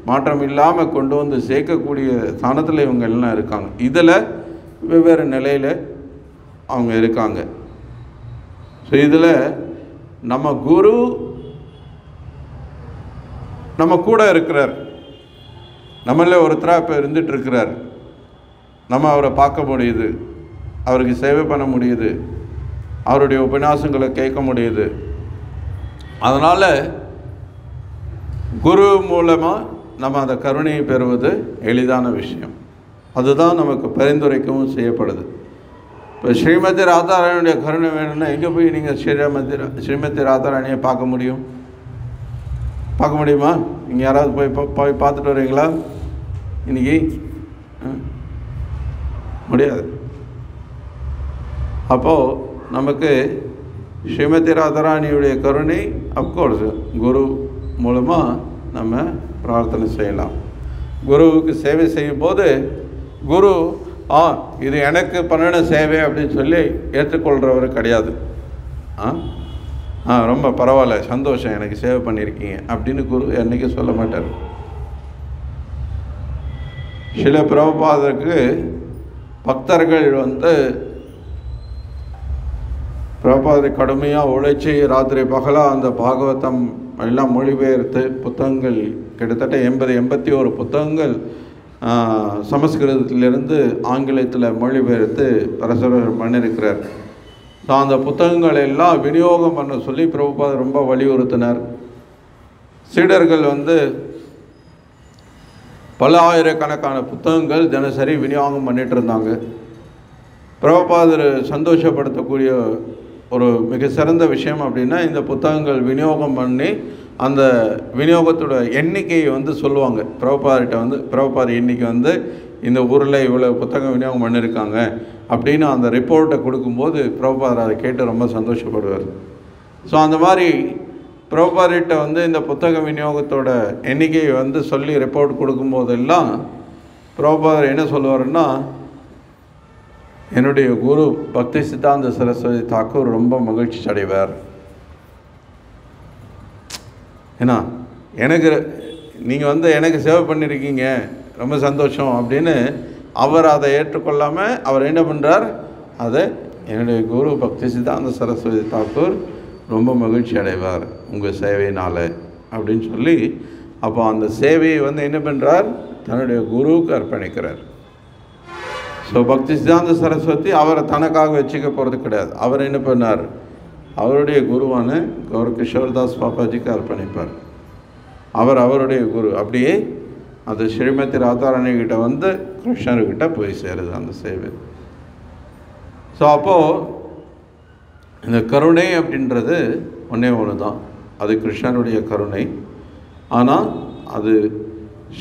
மாற்றம் இல்லாமல் கொண்டு சேர்க்கக்கூடிய ஸ்தானத்தில் இவங்க எல்லாம் இருக்காங்க. இதில் வெவ்வேறு நிலையில் அவங்க இருக்காங்க. ஸோ இதில் நம்ம குரு நம்ம கூட இருக்கிறார், நம்மள ஒருத்தராக இப்போ இருந்துகிட்ருக்கிறார். நம்ம அவரை பார்க்க முடியுது, அவருக்கு சேவை பண்ண முடியுது, அவருடைய உபன்யாசங்களை கேட்க முடியுது. அதனால் குரு மூலமாக நம்ம அந்த கருணையை பெறுவது எளிதான விஷயம். அதுதான் நமக்கு பரிந்துரைக்கவும் செய்யப்படுது. இப்போ ஸ்ரீமதி ராதாராணியுடைய கருணை வேணும்னா எங்கே போய் நீங்கள் ஸ்ரீமதி ராதாராணியை பார்க்க முடியும்? பார்க்க முடியுமா? நீங்கள் யாராவது போய் பார்த்துட்டு வரீங்களா இன்றைக்கி? முடியாது. அப்போது நமக்கு ஸ்ரீமதி ராதாராணியுடைய கருணை அப்கோர்ஸ் குரு மூலமாக நம்ம பிரார்த்தனை செய்யலாம். குருவுக்கு சேவை செய்யும் போது குரு இது எனக்கு பண்ணின சேவை அப்படின்னு சொல்லி ஏற்றுக்கொள்கிறவர் கிடையாது. ரொம்ப பரவாயில்ல, சந்தோஷம், எனக்கு சேவை பண்ணியிருக்கீங்க அப்படின்னு குரு என்றைக்கு சொல்ல மாட்டார். சில பிரபுபாதருக்கு பக்தர்கள் பிரபுபாதை கடுமையாக உழைச்சி ராத்திரி பகலாக அந்த பாகவதம் எல்லாம் மொழிபெயர்த்து புத்தகங்கள் கிட்டத்தட்ட 81 புத்தகங்கள் சமஸ்கிருதத்திலிருந்து ஆங்கிலத்தில் மொழிபெயர்த்து பிரசுரம் பண்ணியிருக்கிறார். ஸோ அந்த புத்தகங்கள் எல்லாம் விநியோகம் பண்ண சொல்லி பிரபுபாதர் ரொம்ப வலியுறுத்தினார். சீடர்கள் பல ஆயிரக்கணக்கான புத்தகங்கள் தினசரி விநியோகம் பண்ணிகிட்டு இருந்தாங்க. பிரபுபாதர் சந்தோஷப்படுத்தக்கூடிய ஒரு மிக சிறந்த விஷயம் அப்படின்னா, இந்த புத்தகங்கள் விநியோகம் பண்ணி அந்த விநியோகத்தோட எண்ணிக்கையை சொல்லுவாங்க. பிரபுபாதர்கிட்ட பிரபுபாதர் இன்றைக்கி இந்த ஊரில் இவ்வளோ புத்தகம் விநியோகம் பண்ணியிருக்காங்க அப்படின்னு அந்த ரிப்போர்ட்டை கொடுக்கும்போது பிரபுபாதர் அதை கேட்டு ரொம்ப சந்தோஷப்படுவார். ஸோ அந்த மாதிரி பிரபுபாதர்கிட்ட வந்து இந்த புத்தக விநியோகத்தோட எண்ணிக்கையை வந்து சொல்லி ரிப்போர்ட் கொடுக்கும்போதெல்லாம் பிரபுபாதர் என்ன சொல்லுவாருன்னா, என்னுடைய குரு பக்தி சித்தாந்த சரஸ்வதி தாக்கூர் ரொம்ப மகிழ்ச்சி அடைவார். ஏன்னா எனக்கு நீங்கள் வந்து எனக்கு சேவை பண்ணியிருக்கீங்க, ரொம்ப சந்தோஷம் அப்படின்னு அவர் அதை ஏற்றுக்கொள்ளாமல் அவர் என்ன பண்ணுறார், அதை என்னுடைய குரு பக்தி சித்தாந்த சரஸ்வதி தாக்கூர் ரொம்ப மகிழ்ச்சி அடைவார் உங்கள் சேவையினால் அப்படின்னு சொல்லி, அப்போ அந்த சேவையை வந்து என்ன பண்ணுறார், தன்னுடைய குருவுக்கு அர்ப்பணிக்கிறார். ஸோ பக்தி சித்தாந்த சரஸ்வதி அவரை தனக்காக வச்சுக்க போகிறது கிடையாது. அவர் என்ன பண்ணார், அவருடைய குருவான கௌர கிஷோர்தாஸ் பாபாஜிக்கு அர்ப்பணிப்பார். அவருடைய குரு. அப்படியே அந்த ஸ்ரீமதி ராதாராணிகிட்ட வந்து கிருஷ்ணர்கிட்ட போய் சேருது அந்த சேவை. ஸோ அப்போது இந்த கருணை அப்படின்றது ஒன்றே ஒன்று தான், அது கிருஷ்ணனுடைய கருணை. ஆனால் அது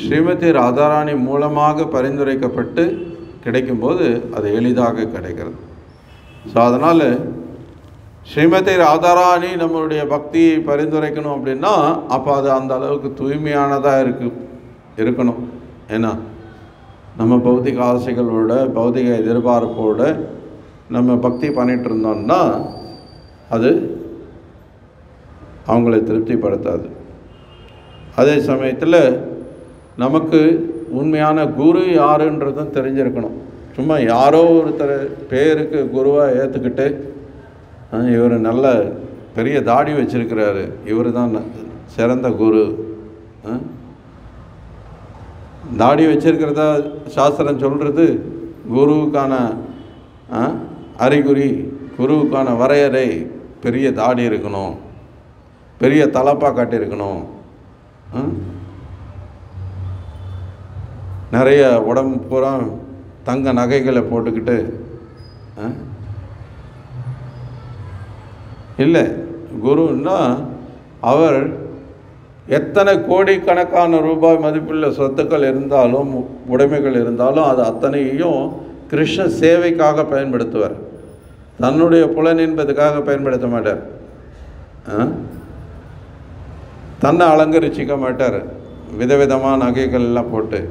ஸ்ரீமதி ராதாராணி மூலமாக பரிந்துரைக்கப்பட்டு கிடைக்கும்போது அது எளிதாக கிடைக்கிறது. ஸோ அதனால் ஸ்ரீமதி ராதாராணி நம்மளுடைய பக்தியை பரிந்துரைக்கணும் அப்படின்னா அப்போ அது அந்த அளவுக்கு தூய்மையானதாக இருக்கணும். ஏன்னா நம்ம பௌதிக ஆசைகளோட பௌதிக எதிர்பார்ப்போடு நம்ம பக்தி பண்ணிகிட்டு இருந்தோம்னா அது அவங்களை திருப்திப்படுத்தாது. அதே சமயத்தில் நமக்கு உண்மையான குரு யாருன்றதும் தெரிஞ்சிருக்கணும். சும்மா யாரோ ஒருத்தர் பேருக்கு குருவாக ஏற்றுக்கிட்டு இவர் நல்ல பெரிய தாடி வச்சிருக்கிறாரு, இவர் தான் சிறந்த குரு, தாடி வச்சிருக்கிறதா சாஸ்திரம் சொல்கிறது குருவுக்கான அறிகுறி, குருவுக்கான வரையறை பெரிய தாடி இருக்கணும், பெரிய தலப்பா காட்டியிருக்கணும், நிறைய உடம்பு பூரா தங்க நகைகளை போட்டுக்கிட்டு. இல்லை, குருன்னா அவர் எத்தனை கோடிக்கணக்கான ரூபாய் மதிப்புள்ள சொத்துக்கள் இருந்தாலும் உடைமைகள் இருந்தாலும் அது அத்தனையும் கிருஷ்ண சேவைக்காக பயன்படுத்துவார். தன்னுடைய புலன் என்பதுக்காக பயன்படுத்த மாட்டார், தன்னை அலங்கரிச்சிக்க மாட்டார் விதவிதமான நகைகள் எல்லாம் போட்டு.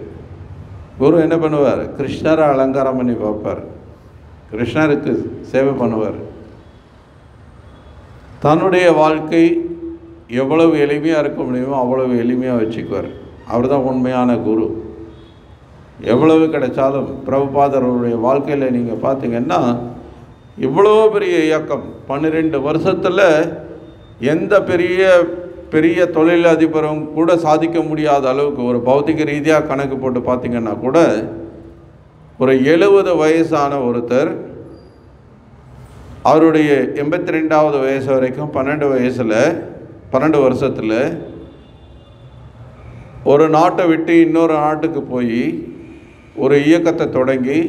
குரு என்ன பண்ணுவார், கிருஷ்ணரை அலங்காரம் பண்ணி பார்ப்பார், கிருஷ்ணருக்கு சேவை பண்ணுவார். தன்னுடைய வாழ்க்கை எவ்வளவு எளிமையாக இருக்க முடியுமோ அவ்வளவு எளிமையாக வச்சுக்குவார். அவர் தான் உண்மையான குரு. எவ்வளவு கிடைச்சாலும் பிரபுபாதருடைய வாழ்க்கையில் நீங்கள் பார்த்தீங்கன்னா இவ்வளோ பெரிய இயக்கம் 12 வருஷத்தில் எந்த பெரிய தொழிலதிபரும் கூட சாதிக்க முடியாத அளவுக்கு ஒரு பௌத்திக ரீதியாக கணக்கு போட்டு பார்த்திங்கன்னா கூட ஒரு 70 வயசான ஒருத்தர் அவருடைய 82வது வயசு வரைக்கும் 12 வருஷத்தில் ஒரு நாட்டை விட்டு இன்னொரு நாட்டுக்கு போய் ஒரு இயக்கத்தை தொடங்கி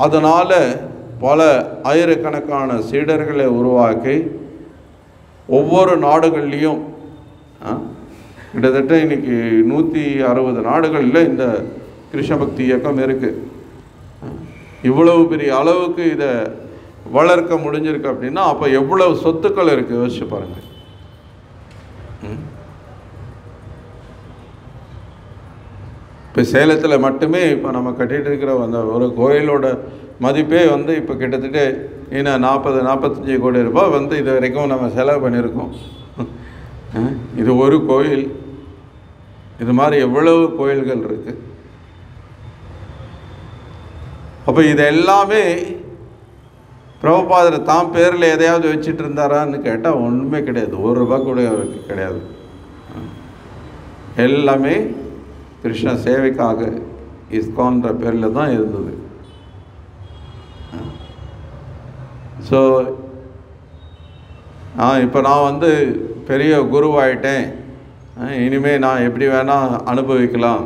அதனால் பல ஆயிரக்கணக்கான சீடர்களை உருவாக்கி ஒவ்வொரு நாடுகள்லேயும் கிட்டத்தட்ட இன்றைக்கி 160 நாடுகளில் இந்த கிருஷ்ண பக்தி இயக்கம் இருக்குது. இவ்வளவு பெரிய அளவுக்கு இதை வளர்க்க முடிஞ்சிருக்கு அப்படின்னா அப்போ எவ்வளவு சொத்துக்கள் இருக்குது யோசிச்சு பாருங்கள். இப்போ சேலத்தில் மட்டுமே இப்போ நம்ம கட்டிகிட்டு இருக்கிற அந்த ஒரு கோயிலோட மதிப்பே வந்து இப்போ கிட்டத்தட்ட இன்னும் 40-45 கோடி ரூபாய் வந்து இது வரைக்கும் நம்ம செலவு பண்ணியிருக்கோம். இது ஒரு கோயில், இது மாதிரி எவ்வளவு கோயில்கள் இருக்குது. அப்போ இது எல்லாமே பிரபுபாதர் தாம் பேரில் எதையாவது வச்சுட்டு இருந்தாரான்னு கேட்டால் ஒன்றுமே கிடையாது. ₹1 கூட அவருக்கு கிடையாது. எல்லாமே கிருஷ்ண சேவைக்காக இஸ்கான்ற பேரில் தான் இருந்தது. ஸோ இப்போ நான் வந்து பெரிய குருவாயிட்டேன், இனிமேல் நான் எப்படி வேணால் அனுபவிக்கலாம்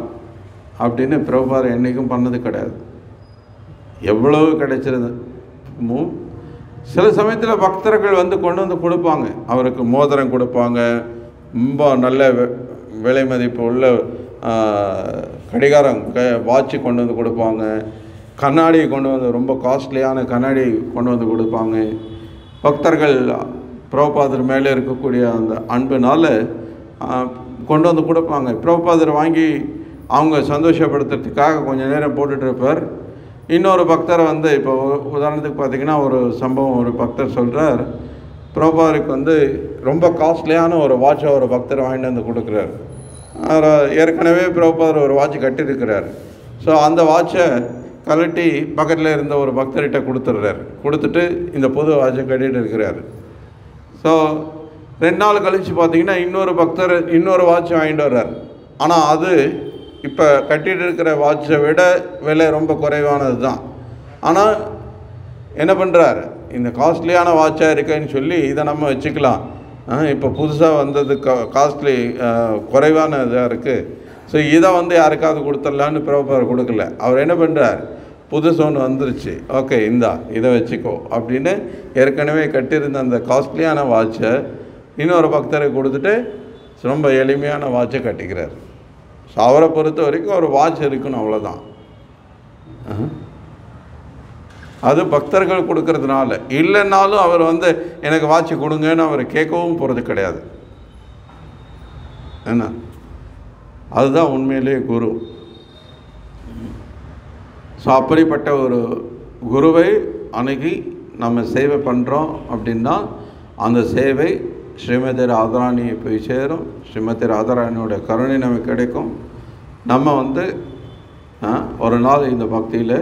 அப்படின்னு பிரபுபாதர் என்றைக்கும் பண்ணது கிடையாது. எவ்வளவு கிடைச்சிருது. சில சமயத்தில் பக்தர்கள் வந்து கொண்டு வந்து கொடுப்பாங்க, அவருக்கு மோதிரம் கொடுப்பாங்க, ரொம்ப நல்ல விலை மதிப்பு உள்ள கடிகாரம் வாட்சி கொண்டு வந்து கொடுப்பாங்க, கண்ணாடி கொண்டு வந்து, ரொம்ப காஸ்ட்லியான கண்ணாடி கொண்டு வந்து கொடுப்பாங்க. பக்தர்கள் பிரபுபாதர் மேலே இருக்கக்கூடிய அந்த அன்புனால் கொண்டு வந்து கொடுப்பாங்க. பிரபுபாதர் வாங்கி அவங்க சந்தோஷப்படுத்துறதுக்காக கொஞ்சம் நேரம் போட்டுட்டு இருப்பார். இன்னொரு பக்தரை வந்து, இப்போ உதாரணத்துக்கு பார்த்திங்கன்னா ஒரு சம்பவம், ஒரு பக்தர் சொல்கிறார், பிரபுபாதருக்கு வந்து ரொம்ப காஸ்ட்லியான ஒரு வாட்சை ஒரு பக்தர் வாங்கிட்டு வந்து கொடுக்குறார். ஏற்கனவே பிரபுபாதர் ஒரு வாட்ச் கட்டியிருக்கிறார். ஸோ அந்த வாட்சை கழட்டி பக்கத்தில் இருந்த ஒரு பக்தர்கிட்ட கொடுத்துட்றாரு. கொடுத்துட்டு இந்த புது வாட்சை கட்டிகிட்டு இருக்கிறார். ஸோ 2 நாள் கழித்து பார்த்திங்கன்னா இன்னொரு பக்தர் இன்னொரு வாட்ச் வாங்கிட்டு வர்றார். ஆனால் அது இப்போ கட்டிகிட்டு இருக்கிற வாட்சை விட விலை ரொம்ப குறைவானது தான். ஆனால் என்ன பண்ணுறாரு, இந்த காஸ்ட்லியான வாட்சாக இருக்குன்னு சொல்லி இதை நம்ம வச்சுக்கலாம், இப்போ புதுசாக வந்தது காஸ்ட்லி குறைவான இதாக இருக்குது, ஸோ இதை வந்து யாருக்காவது கொடுத்துடலான்னு பிரபுபாதர் கொடுக்கல. அவர் என்ன பண்ணுறார், புதுசு ஒன்று வந்துருச்சு, ஓகே இந்தா இதை வச்சுக்கோ அப்படின்னு ஏற்கனவே கட்டியிருந்த அந்த காஸ்ட்லியான வாட்சை இன்னொரு பக்தரை கொடுத்துட்டு ரொம்ப எளிமையான வாட்சை கட்டிக்கிறார். ஸோ அவரை பொறுத்த வரைக்கும் ஒரு வாட்ச் இருக்கணும், அவ்வளோதான். அது பக்தர்கள் கொடுக்கறதுனால. இல்லைன்னாலும் அவர் வந்து எனக்கு வாட்ச் கொடுங்கன்னு அவர் கேட்கவும் போகிறது கிடையாது. என்ன, அதுதான் உண்மையிலே குரு. ஸோ அப்படிப்பட்ட ஒரு குருவை அணுகி நம்ம சேவை பண்ணுறோம் அப்படின்னா அந்த சேவை ஸ்ரீமதி ராதாராணியை போய் சேரும். ஸ்ரீமதி ராதாராணியோட கருணை நமக்கு கிடைக்கும். நம்ம வந்து ஒரு நாள் இந்த பக்தியில்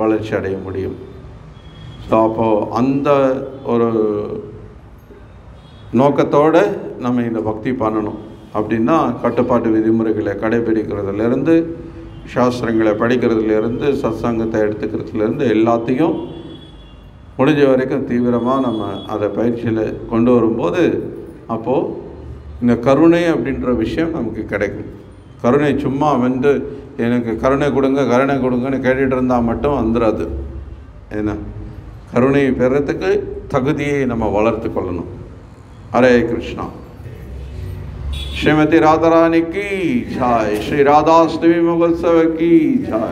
வளர்ச்சி அடைய முடியும். ஸோ அப்போது அந்த ஒரு நோக்கத்தோடு நம்ம இந்த பக்தி பண்ணணும். அப்படின்னா கட்டுப்பாட்டு விதிமுறைகளை கடைபிடிக்கிறதுலேருந்து, சாஸ்திரங்களை படிக்கிறதுலேருந்து, சத்சங்கத்தை எடுத்துக்கிறதுலேருந்து எல்லாத்தையும் முடிஞ்ச வரைக்கும் தீவிரமாக நம்ம அதை பயிற்சியில் கொண்டு வரும்போது அப்போது இந்த கருணை அப்படின்ற விஷயம் நமக்கு கிடைக்கும். கருணை சும்மா வந்து எனக்கு கருணை கொடுங்கன்னு கேட்டுகிட்டு இருந்தால் மட்டும் வந்துடாது. ஏன்னா கருணை பெறத்துக்கு தகுதியை நம்ம வளர்த்து கொள்ளணும். ஹரே கிருஷ்ணா. श्रीमती राधा रानी की जय. श्री राधाष्टमी महोत्सव की जय.